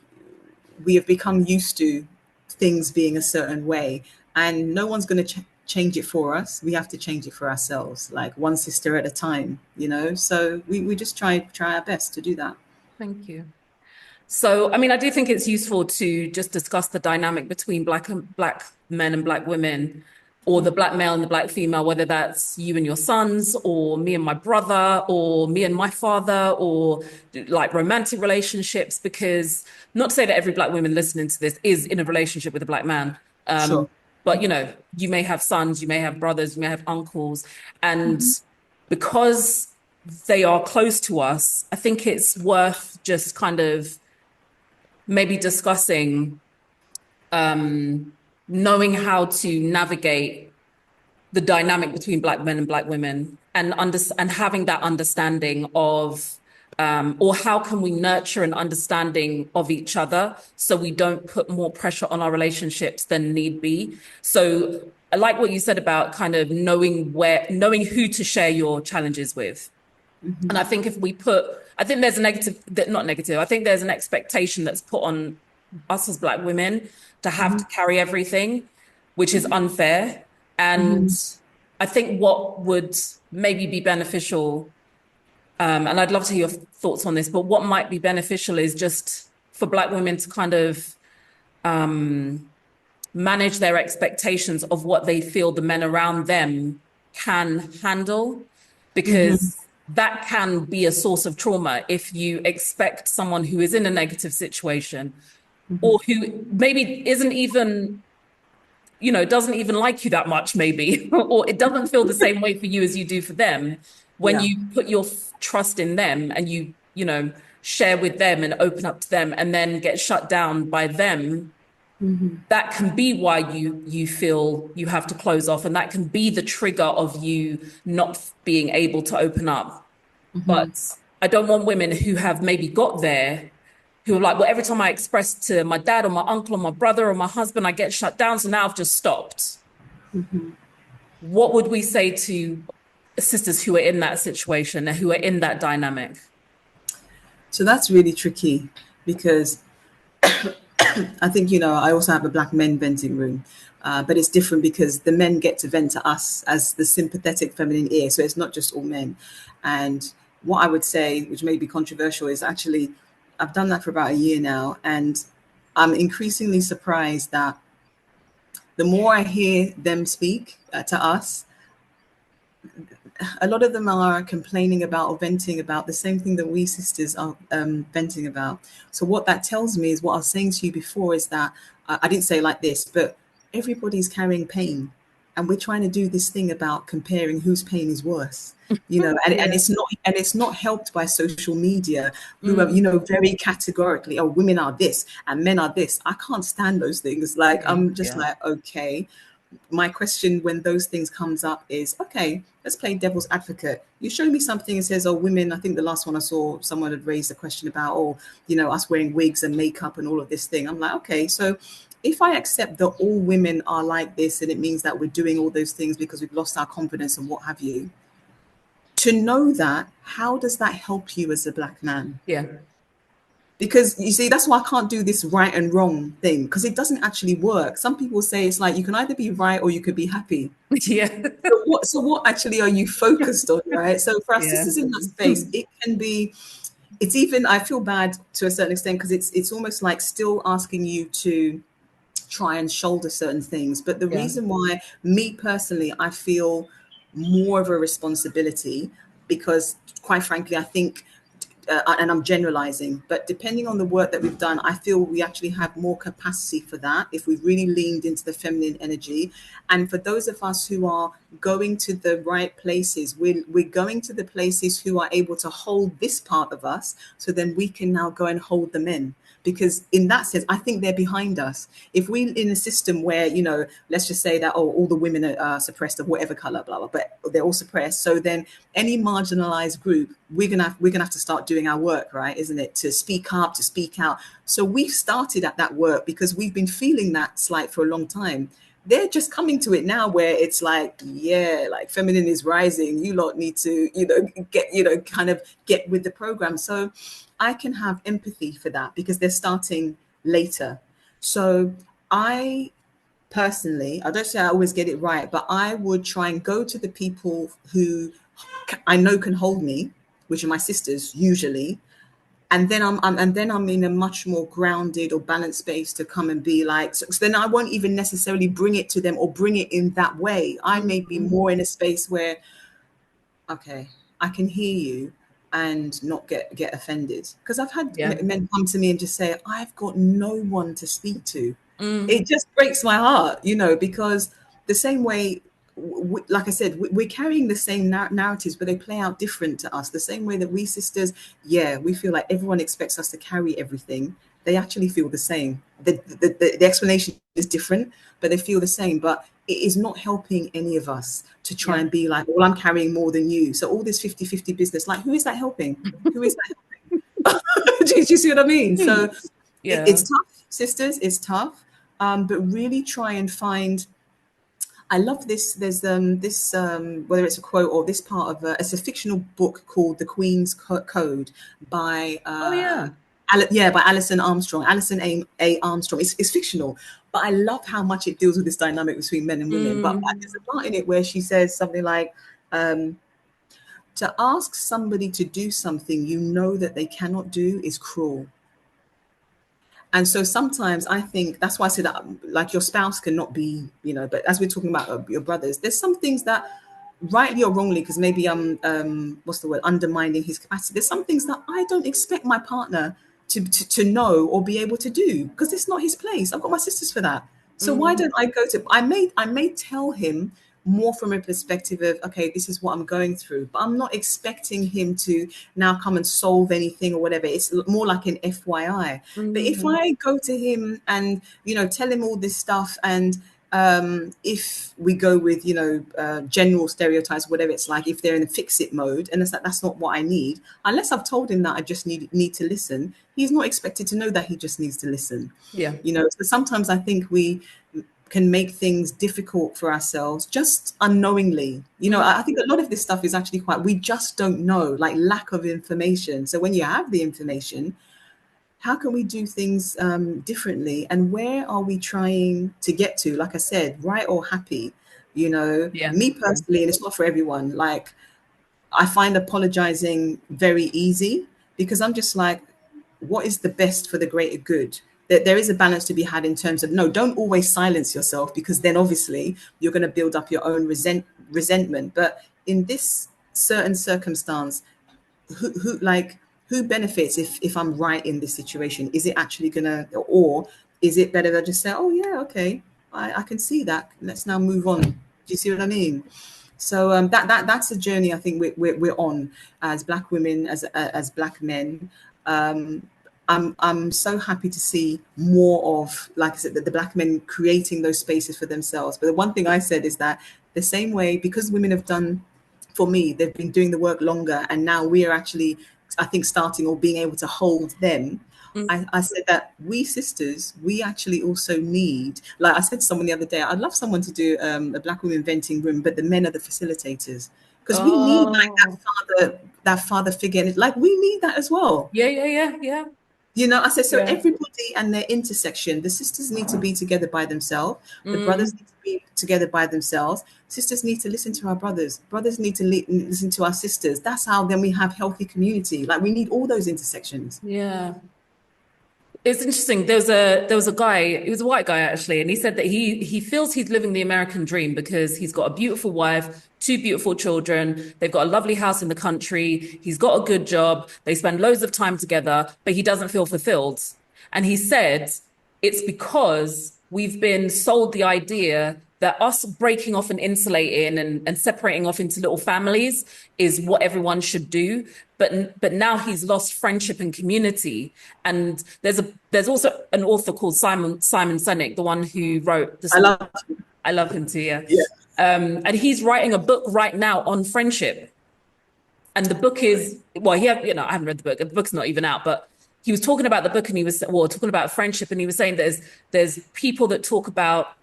we have become used to things being a certain way, and no one's going to change it for us. We have to change it for ourselves, like one sister at a time, so we just try our best to do that. Thank you. So, I mean, I do think it's useful to just discuss the dynamic between black men and black women, or the black male and the black female, whether that's you and your sons, or me and my brother, or me and my father, or like romantic relationships. Because, not to say that every black woman listening to this is in a relationship with a black man, Sure. but you may have sons, you may have brothers, you may have uncles, and because they are close to us, I think it's worth just kind of maybe discussing knowing how to navigate the dynamic between black men and black women, and having that understanding of or how can we nurture an understanding of each other so we don't put more pressure on our relationships than need be. So I like what you said about kind of knowing who to share your challenges with. And I think I think there's a not negative, I think there's an expectation that's put on us as black women to have to carry everything, which is unfair. And I think what would maybe be beneficial, and I'd love to hear your thoughts on this, but what might be beneficial is just for black women to kind of manage their expectations of what they feel the men around them can handle, because that can be a source of trauma if you expect someone who is in a negative situation, or who maybe isn't even, doesn't even like you that much, maybe, or it doesn't feel the same way for you as you do for them. When Yeah. you put your trust in them and share with them and open up to them, and then get shut down by them, that can be why you feel you have to close off, and that can be the trigger of you not being able to open up. But I don't want women who have maybe got there who are like, well, every time I express to my dad or my uncle or my brother or my husband, I get shut down. So now I've just stopped. Mm-hmm. What would we say to sisters who are in that situation and who are in that dynamic? So that's really tricky because I think, I also have a black men venting room, but it's different because the men get to vent to us as the sympathetic feminine ear. So it's not just all men. And what I would say, which may be controversial, is actually I've done that for about a year now. And I'm increasingly surprised that the more I hear them speak to us, a lot of them are complaining about or venting about the same thing that we sisters are venting about. So what that tells me is what I was saying to you before is that I didn't say it like this, but everybody's carrying pain, and we're trying to do this thing about comparing whose pain is worse. And Yeah. it's not helped by social media, who are Mm. very categorically, oh, women are this and men are this. I can't stand those things. Like, Yeah. I'm just Yeah. like, okay. My question when those things comes up is, okay, let's play devil's advocate. You show me something and says, oh, women, I think the last one I saw, someone had raised a question about, oh, us wearing wigs and makeup and all of this thing. I'm like, okay, so if I accept that all women are like this, and it means that we're doing all those things because we've lost our confidence and what have you, to know that, how does that help you as a black man? Yeah. Because you see, that's why I can't do this right and wrong thing, because it doesn't actually work. Some people say it's like you can either be right or you could be happy. Yeah. So what actually are you focused on, right? So for our Yeah. sisters in that space, it can be, it's even, I feel bad to a certain extent because it's almost like still asking you to try and shoulder certain things. But the Yeah. reason why, me personally, I feel more of a responsibility, because quite frankly, I think and I'm generalizing, but depending on the work that we've done, I feel we actually have more capacity for that if we've really leaned into the feminine energy. And for those of us who are going to the right places, we're going to the places who are able to hold this part of us, so then we can now go and hold the men. Because in that sense, I think they're behind us. If we in a system where, let's just say that, oh, all the women are suppressed of whatever color, blah, blah, but they're all suppressed. So then any marginalized group, we're gonna have to start doing our work, right? Isn't it? To speak up, to speak out. So we've started at that work because we've been feeling that slight for a long time. They're just coming to it now where it's like, yeah, like feminine is rising. You lot need to, kind of get with the program. So I can have empathy for that because they're starting later. So I personally, I don't say I always get it right, but I would try and go to the people who I know can hold me, which are my sisters usually, and then I'm in a much more grounded or balanced space to come and be like. So then I won't even necessarily bring it to them or bring it in that way. I may be more in a space where, okay, I can hear you and not get offended, because I've had Yeah. men come to me and just say, I've got no one to speak to. Mm. It just breaks my heart, because the same way, like I said, we're carrying the same narratives, but they play out different to us. The same way that we sisters, yeah, we feel like everyone expects us to carry everything. They actually feel the same. The explanation is different, but they feel the same. But it is not helping any of us to try Yeah. and be like, well, I'm carrying more than you. So all this 50-50 business, like, who is that helping? Who is that helping? Do you see what I mean? So Yeah. it's tough, sisters, it's tough. But really try and find. I love this. There's this whether it's a quote or this part of it's a fictional book called The Queen's Code by Oh yeah. by Alison Armstrong. Alison A. Armstrong. It's fictional, but I love how much it deals with this dynamic between men and women. But Mm. there's a part in it where she says something like, to ask somebody to do something you know that they cannot do is cruel. And so sometimes I think that's why I said that, like, your spouse cannot be, but as we're talking about your brothers, there's some things that, rightly or wrongly, because maybe I'm, what's the word, undermining his capacity. There's some things that I don't expect my partner to know or be able to do, because it's not his place. I've got my sisters for that. So why Mm. don't I go to, I may tell him more from a perspective of, okay, this is what I'm going through, but I'm not expecting him to now come and solve anything or whatever. It's more like an FYI. But if Mm. I go to him and, tell him all this stuff, and if we go with, general stereotypes, whatever it's like, if they're in a fix-it mode, and it's like, that's not what I need, unless I've told him that I just need to listen, he's not expected to know that he just needs to listen. Yeah. So sometimes I think we can make things difficult for ourselves just unknowingly. I think a lot of this stuff is actually we just don't know, like lack of information. So when you have the information, how can we do things differently? And where are we trying to get to? Like I said, right or happy? Me personally, and it's not for everyone, like I find apologizing very easy, because I'm just like, what is the best for the greater good? There is a balance to be had in terms of, no, don't always silence yourself, because then obviously you're going to build up your own resentment. But in this certain circumstance, who benefits if I'm right in this situation? Is it actually gonna, or is it better to just say, oh yeah, okay, I can see that, let's now move on? Do you see what I mean? So that's a journey I think we're on as Black women, as Black men. I'm so happy to see more of, like I said, the Black men creating those spaces for themselves. But the one thing I said is that the same way, because women have done, for me, they've been doing the work longer, and now we are actually, I think, starting or being able to hold them. I said that we sisters, we actually also need, like I said to someone the other day, I'd love someone to do a Black women venting room, but the men are the facilitators, because we need like that father figure, like we need that as well. Yeah. I said, so everybody and their intersection, the sisters need to be together by themselves. The brothers need to be together by themselves. Sisters need to listen to our brothers. Brothers need to listen to our sisters. That's how then we have healthy community. Like we need all those intersections. Yeah. It's interesting. There was a guy, he was a white guy actually, and he said that he feels he's living the American dream because he's got a beautiful wife, two beautiful children, they've got a lovely house in the country, he's got a good job, they spend loads of time together, but he doesn't feel fulfilled. And he said it's because we've been sold the idea that us breaking off and insulating and separating off into little families is what everyone should do. But now he's lost friendship and community. And there's also an author called Simon Sinek, the one who wrote this. I love him too, yeah. And he's writing a book right now on friendship. And the book is, I haven't read the book. The book's not even out, but he was talking about the book, and he was talking about friendship, and he was saying there's people that talk about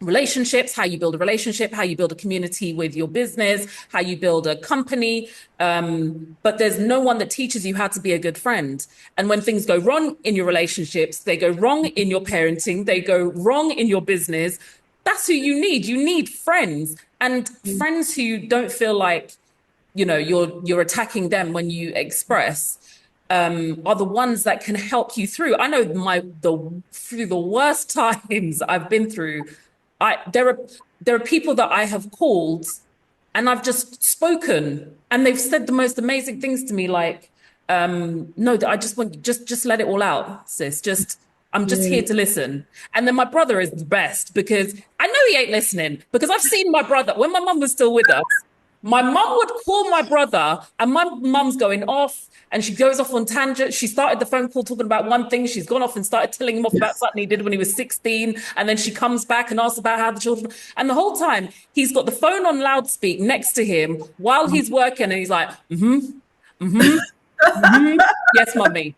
relationships, how you build a relationship, how you build a community with your business, how you build a company. But there's no one that teaches you how to be a good friend. And when things go wrong in your relationships, they go wrong in your parenting, they go wrong in your business. That's who you need. You need friends, and friends who don't feel like, you're attacking them when you express, are the ones that can help you through. I know through the worst times I've been through, there are people that I have called and I've just spoken, and they've said the most amazing things to me, like, no, I just want, just let it all out, sis. I'm just here to listen. And then my brother is the best, because I know he ain't listening, because I've seen my brother, when my mum was still with us, my mum would call my brother, and my mum's going off, and she goes off on tangents. She started the phone call talking about one thing. She's gone off and started telling him off about something he did when he was 16. And then she comes back and asks about how the children... And the whole time, he's got the phone on loudspeak next to him while he's working. And he's like, yes, mummy.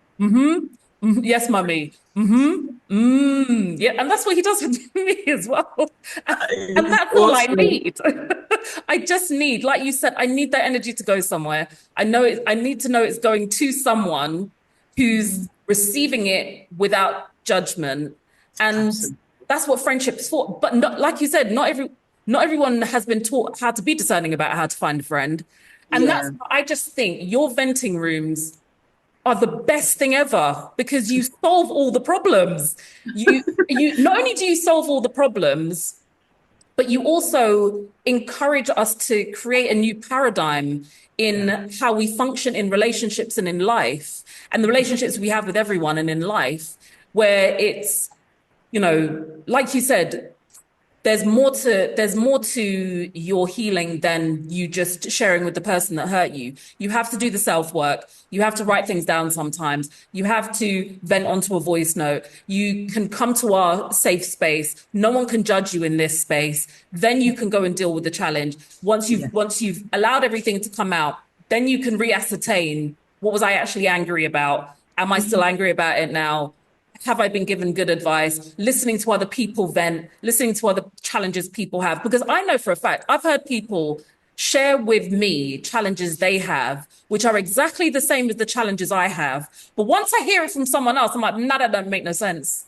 Yes, mummy. Yeah, and that's what he does with me as well. And that's all I need. I just need, like you said, I need that energy to go somewhere. I need to know it's going to someone who's receiving it without judgment. And that's what friendship's for. But like you said, not everyone has been taught how to be discerning about how to find a friend. And I just think your venting rooms are the best thing ever, because you solve all the problems. You not only do you solve all the problems, but you also encourage us to create a new paradigm in how we function in relationships and in life, and the relationships we have with everyone and in life, where it's, like you said, there's more to your healing than you just sharing with the person that hurt you. You have to do the self work. You have to write things down sometimes. You have to vent onto a voice note. You can come to our safe space. No one can judge you in this space. Then you can go and deal with the challenge. Once you've allowed everything to come out, then you can re-ascertain, what was I actually angry about? Am I still angry about it now? Have I been given good advice? Listening to other people vent, listening to other challenges people have. Because I know for a fact, I've heard people share with me challenges they have, which are exactly the same as the challenges I have. But once I hear it from someone else, I'm like, nah, that don't make no sense.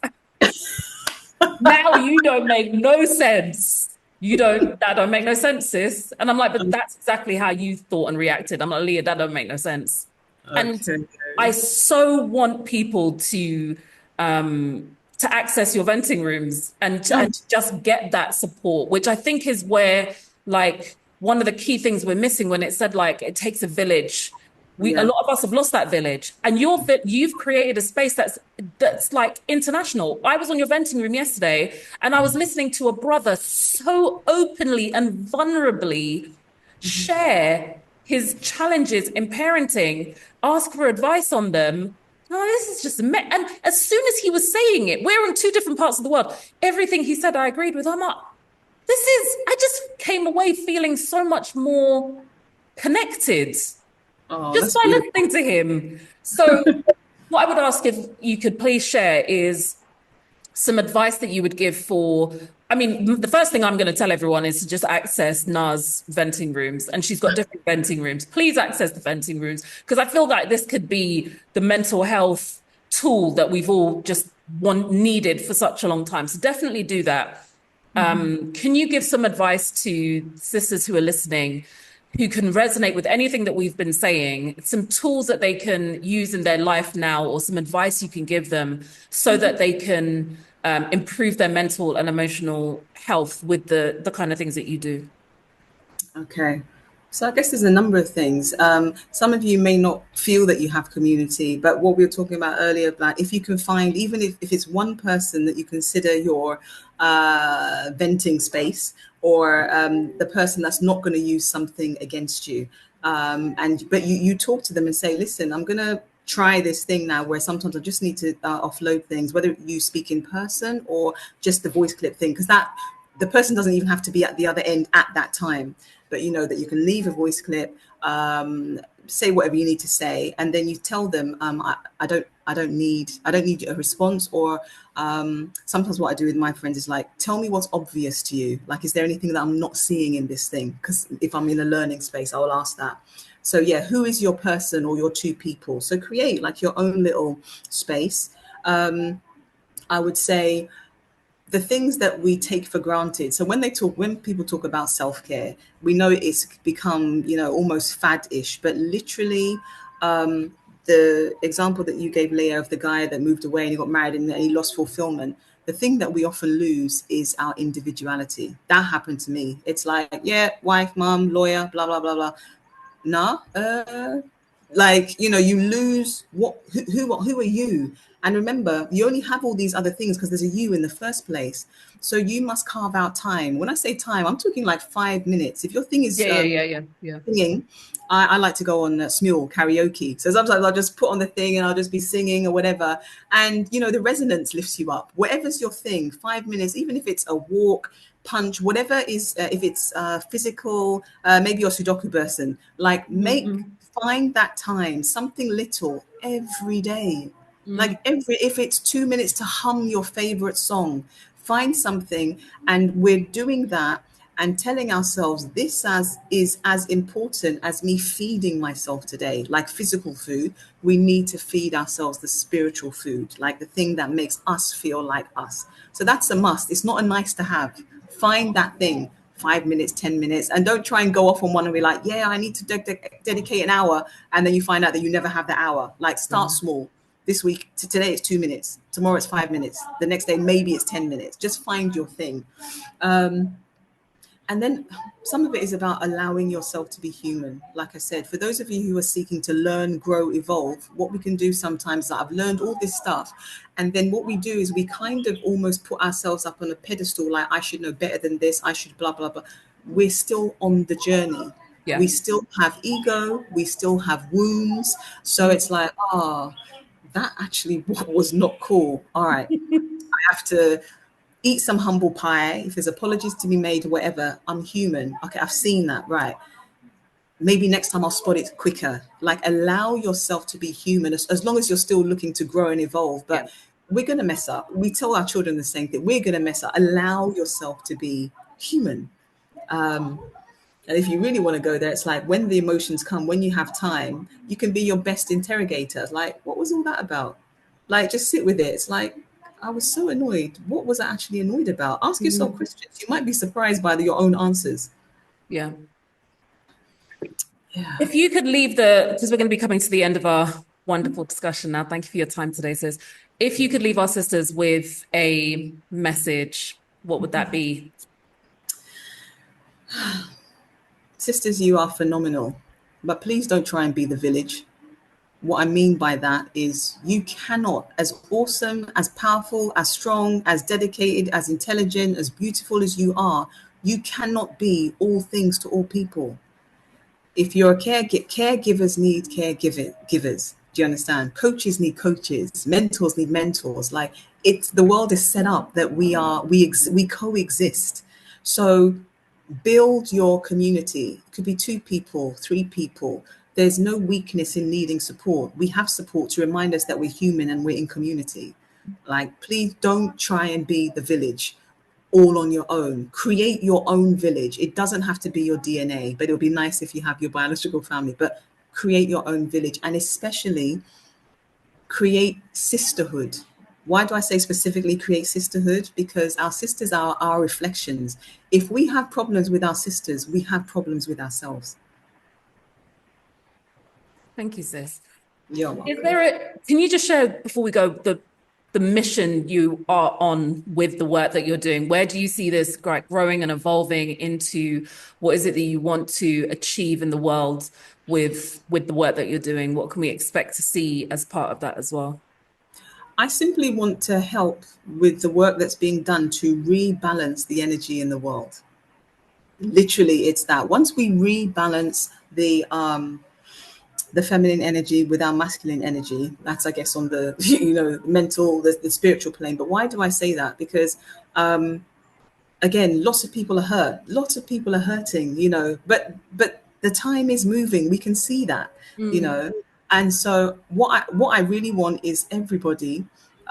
Now you don't make no sense. That don't make no sense, sis. And I'm like, but that's exactly how you thought and reacted. I'm like, Leah, that don't make no sense. And Okay. I so want people to access your venting rooms and to just get that support, which I think is where, like, one of the key things we're missing when it said, like, it takes a village. A lot of us have lost that village, and you've created a space that's like international. I was on your venting room yesterday, and I was listening to a brother so openly and vulnerably share his challenges in parenting, ask for advice on them. Oh, this is just and as soon as he was saying it, we're in two different parts of the world. Everything he said, I agreed with. I'm like, I just came away feeling so much more connected just That's by beautiful. listening to him. So what I would ask if you could please share is some advice that you would give for, I mean, the first thing I'm going to tell everyone is to just access Na's venting rooms, and she's got different venting rooms. Please access the venting rooms, because I feel like this could be the mental health tool that we've all just needed for such a long time. So definitely do that. Can you give some advice to sisters who are listening, who can resonate with anything that we've been saying, some tools that they can use in their life now, or some advice you can give them so that they can improve their mental and emotional health with the kind of things that you do? Okay. So I guess there's a number of things. Some of you may not feel that you have community, but what we were talking about earlier, about if you can find, even if it's one person that you consider your venting space, or the person that's not going to use something against you, but you talk to them and say, listen, I'm going to try this thing now where sometimes I just need to offload things, whether you speak in person or just the voice clip thing, because that the person doesn't even have to be at the other end at that time, but you know that you can leave a voice clip, say whatever you need to say, and then you tell them, I don't need a response. Or sometimes what I do with my friends is like, tell me what's obvious to you. Like, is there anything that I'm not seeing in this thing? Because if I'm in a learning space, I will ask that. So yeah, who is your person or your two people? So create like your own little space. I would say the things that we take for granted. So when people talk about self-care, we know it's become, almost fad-ish, but literally, the example that you gave, Leah, of the guy that moved away and he got married and he lost fulfillment. The thing that we often lose is our individuality. That happened to me. It's like, yeah, wife, mom, lawyer, blah, blah, blah, blah. Nah, like, you lose who are you? And remember, you only have all these other things because there's a you in the first place. So you must carve out time. When I say time, I'm talking like 5 minutes. If your thing is Yeah. singing, I like to go on Smule karaoke. So sometimes I'll just put on the thing and I'll just be singing or whatever. And, the resonance lifts you up. Whatever's your thing, 5 minutes, even if it's a walk, punch, whatever is, if it's physical, maybe you're a Sudoku person, like find that time, something little every day. Like if it's 2 minutes to hum your favorite song, find something. And we're doing that and telling ourselves this is as important as me feeding myself today. Like physical food, we need to feed ourselves the spiritual food, like the thing that makes us feel like us. So that's a must. It's not a nice to have. Find that thing. 5 minutes, 10 minutes, and don't try and go off on one and be like, yeah, I need to dedicate an hour. And then you find out that you never have the hour. Like, start small. This week, today it's 2 minutes. Tomorrow it's 5 minutes. The next day, maybe it's 10 minutes. Just find your thing. And then some of it is about allowing yourself to be human. Like I said, for those of you who are seeking to learn, grow, evolve, what we can do sometimes is that I've learned all this stuff. And then what we do is we kind of almost put ourselves up on a pedestal, like I should know better than this. I should blah, blah, blah. We're still on the journey. Yeah. We still have ego. We still have wounds. So it's like, that actually was not cool. All right. I have to eat some humble pie. If there's apologies to be made, whatever, I'm human. Okay, I've seen that, right? Maybe next time I'll spot it quicker. Like, allow yourself to be human as long as you're still looking to grow and evolve. But we're going to mess up. We tell our children the same thing. We're going to mess up. Allow yourself to be human. And if you really want to go there, it's like when the emotions come, when you have time, you can be your best interrogator. Like, what was all that about? Like, just sit with it. It's like, I was so annoyed. What was I actually annoyed about? Ask yourself questions. You might be surprised by your own answers. Yeah. Yeah. If you could leave because we're going to be coming to the end of our wonderful discussion now. Thank you for your time today, sis. If you could leave our sisters with a message, what would that be? Sisters, you are phenomenal, but please don't try and be the village. What I mean by that is you cannot, as awesome, as powerful, as strong, as dedicated, as intelligent, as beautiful as you are, you cannot be all things to all people. If you're a caregivers need caregivers. Do you understand? Coaches need coaches. Mentors need mentors. Like, the world is set up that we coexist. So build your community. It could be 2 people, 3 people. There's no weakness in needing support. We have support to remind us that we're human and we're in community. Like, please don't try and be the village all on your own. Create your own village. It doesn't have to be your DNA, but it'll be nice if you have your biological family, but create your own village, and especially create sisterhood. Why do I say specifically create sisterhood? Because our sisters are our reflections. If we have problems with our sisters, we have problems with ourselves. Thank you, sis. You're welcome. Can you just share before we go the mission you are on with the work that you're doing? Where do you see this growing and evolving into? What is it that you want to achieve in the world with the work that you're doing? What can we expect to see as part of that as well? I simply want to help with the work that's being done to rebalance the energy in the world. Literally, it's that. Once we rebalance the feminine energy with our masculine energy, that's, I guess, on the mental, the spiritual plane. But why do I say that? Because again, lots of people are hurt, lots of people are hurting, but the time is moving. We can see that. And so what I really want is everybody,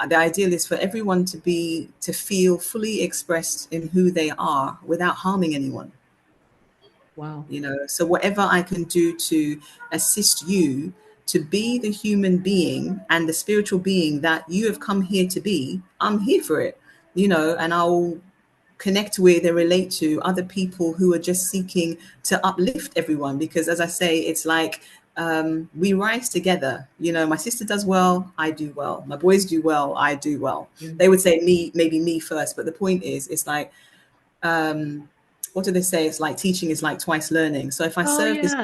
the ideal is for everyone to feel fully expressed in who they are without harming anyone. Wow. So whatever I can do to assist you to be the human being and the spiritual being that you have come here to be, I'm here for it, and I'll connect with and relate to other people who are just seeking to uplift everyone. Because as I say, it's like, we rise together. My sister does well, I do well. My boys do well, I do well. They would say maybe me first. But the point is, it's like, what do they say? It's like teaching is like twice learning. So if I serve this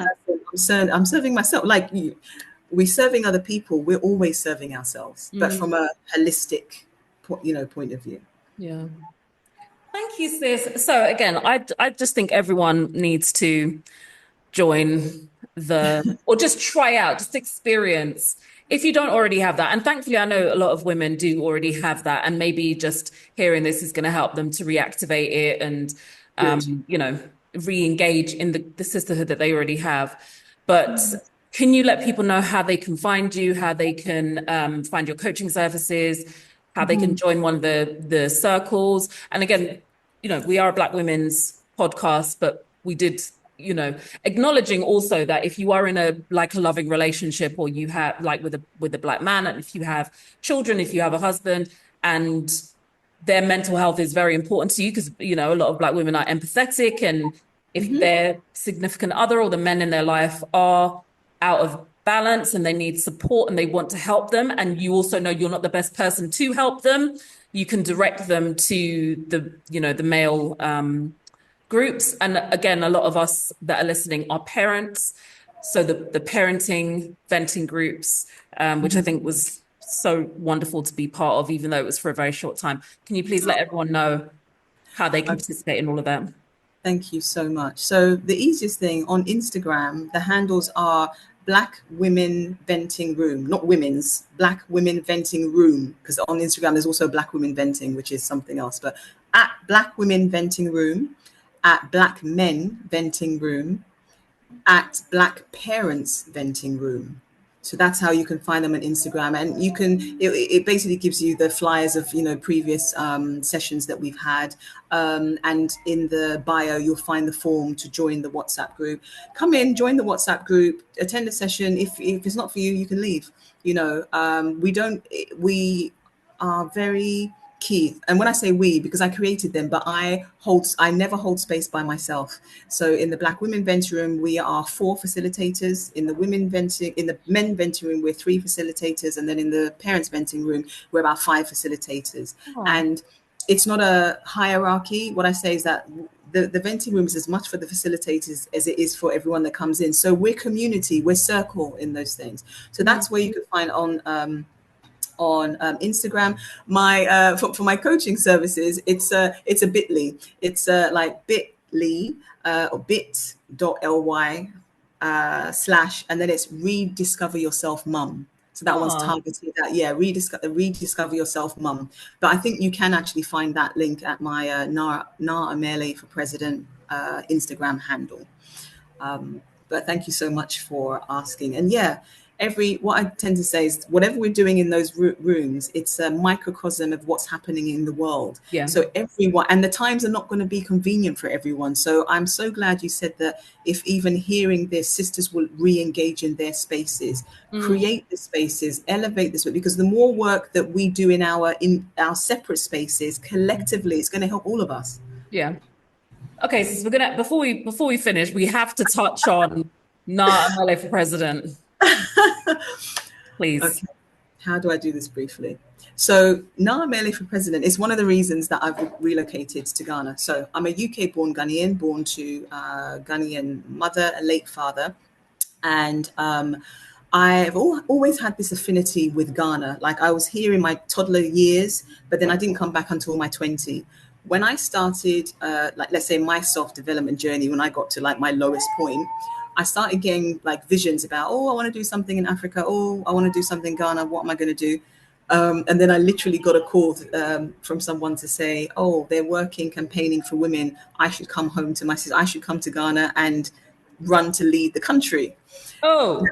person, I'm serving myself. Like we're serving other people, we're always serving ourselves, but from a holistic, point of view. Yeah. Thank you, sis. So again, I just think everyone needs to join or just try out, just experience if you don't already have that. And thankfully, I know a lot of women do already have that. And maybe just hearing this is going to help them to reactivate it and, re-engage in the sisterhood that they already have. But can you let people know how they can find you, how they can find your coaching services, how they can join one of the circles? And again, we are a Black women's podcast, but we did, acknowledging also that if you are in a loving relationship, or you have with a Black man, and if you have children, if you have a husband, and their mental health is very important to you, because, a lot of Black women are empathetic, and if their significant other or the men in their life are out of balance and they need support and they want to help them, and you also know you're not the best person to help them, you can direct them to the male groups. And again, a lot of us that are listening are parents. So the parenting venting groups, which I think was so wonderful to be part of, even though it was for a very short time. Can you please let everyone know how they can participate in all of that? Thank you so much. So the easiest thing on Instagram, the handles are Black Women Venting Room, not women's, Black Women Venting Room, because on Instagram there's also Black Women Venting, which is something else. But at Black Women Venting Room, at Black Men Venting Room, at Black Parents Venting Room. So that's how you can find them on Instagram, and you can. It basically gives you the flyers of previous sessions that we've had, and in the bio you'll find the form to join the WhatsApp group. Come in, join the WhatsApp group, attend a session. If it's not for you, you can leave. We are very key, and when I say we, because I created them, but I never hold space by myself. So in the Black Women Venture Room, we are 4 facilitators. In the men venture room, we're 3 facilitators, and then in the parents venting room, we're about 5 facilitators. And it's not a hierarchy. What I say is that the venting room is as much for the facilitators as it is for everyone that comes in. So we're community, we're circle in those things. So that's where you can find on Instagram. My for my coaching services, it's a bit.ly. It's like bit.ly or bit.ly / and then it's rediscover yourself mum. So that one's targeted at rediscover yourself mum. But I think you can actually find that link at my Amerley for President Instagram handle. But thank you so much for asking. And what I tend to say is whatever we're doing in those rooms, it's a microcosm of what's happening in the world. Yeah. So everyone, and the times are not going to be convenient for everyone. So I'm so glad you said that if even hearing this, sisters will re-engage in their spaces, create the spaces, elevate this, because the more work that we do in our separate spaces, collectively, it's going to help all of us. Yeah. Okay, so we're gonna before we finish, we have to touch on Amerley for president. Please. Okay. How do I do this briefly? So Amerley for president is one of the reasons that I've relocated to Ghana. So I'm a UK-born Ghanaian, born to Ghanaian mother and late father. And I've always had this affinity with Ghana. Like I was here in my toddler years, but then I didn't come back until my 20. When I started, let's say my self-development journey, when I got to like my lowest point, I started getting like visions about, I want to do something in Africa. I want to do something in Ghana. What am I going to do? And then I literally got a call from someone to say, they're working, campaigning for women. I should come home to my sister. I should come to Ghana and run to lead the country. Oh,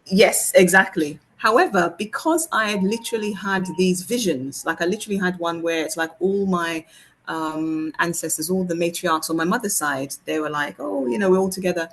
yes, exactly. However, because I had literally had these visions, like I literally had one where it's like all my ancestors, all the matriarchs on my mother's side, they were like, we're all together.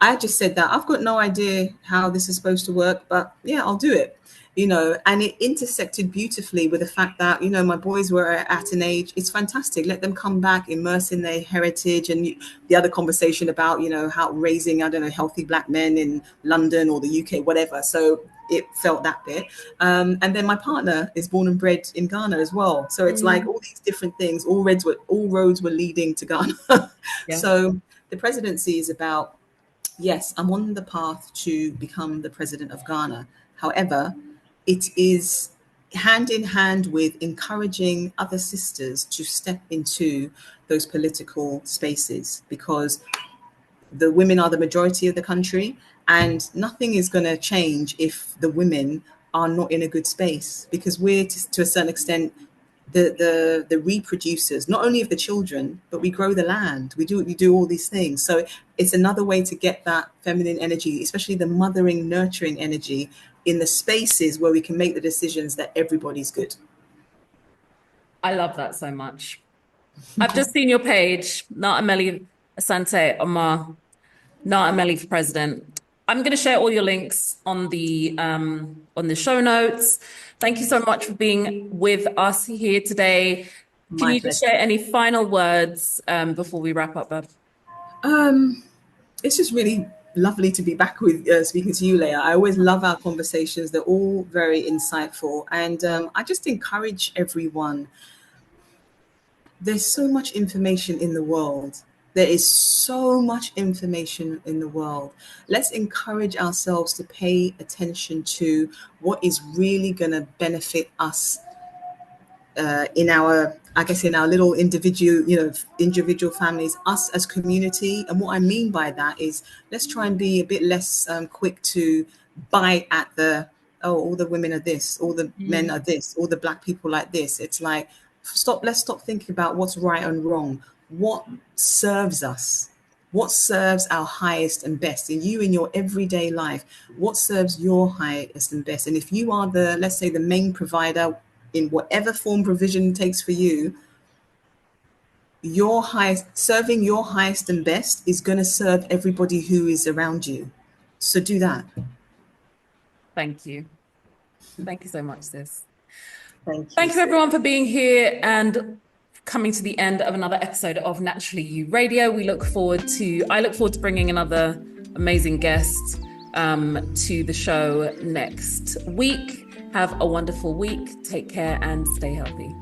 I just said that I've got no idea how this is supposed to work, but I'll do it, and it intersected beautifully with the fact that, my boys were at an age, it's fantastic. Let them come back, immerse in their heritage. And the other conversation about, how raising, I don't know, healthy Black men in London or the UK, whatever. So it felt that bit. And then my partner is born and bred in Ghana as well. So it's like all these different things, all roads were leading to Ghana. Yeah. So the presidency is about, yes, I'm on the path to become the president of Ghana. However, it is hand in hand with encouraging other sisters to step into those political spaces, because the women are the majority of the country, and nothing is going to change if the women are not in a good space, because we're to a certain extent the reproducers, not only of the children, but we grow the land, we do all these things. So it's another way to get that feminine energy, especially the mothering, nurturing energy, in the spaces where we can make the decisions that everybody's good. I love that so much. I've just seen your page, Amerley Asante-Armar, Amerley for president. I'm going to share all your links on the show notes. Thank you so much for being with us here today. Can you just share any final words before we wrap up, Bab? It's just really lovely to be back with speaking to you, Leah. I always love our conversations. They're all very insightful. And I just encourage everyone. There's so much information in the world. There is so much information in the world. Let's encourage ourselves to pay attention to what is really going to benefit us in our, I guess, in our little individual families, us as community. And what I mean by that is, let's try and be a bit less quick to bite at the, oh, all the women are this, all the men are this, all the black people like this. It's like, let's stop thinking about what's right and wrong. What serves us? What serves our highest and best in you in your everyday life? What serves your highest and best? And if you are the, let's say, the main provider in whatever form provision takes for you, serving your highest and best is going to serve everybody who is around you. So do that. Thank you. Thank you so much, sis. Thank you everyone for being here and coming to the end of another episode of Naturally You Radio. I look forward to bringing another amazing guest to the show next week. Have a wonderful week. Take care and stay healthy.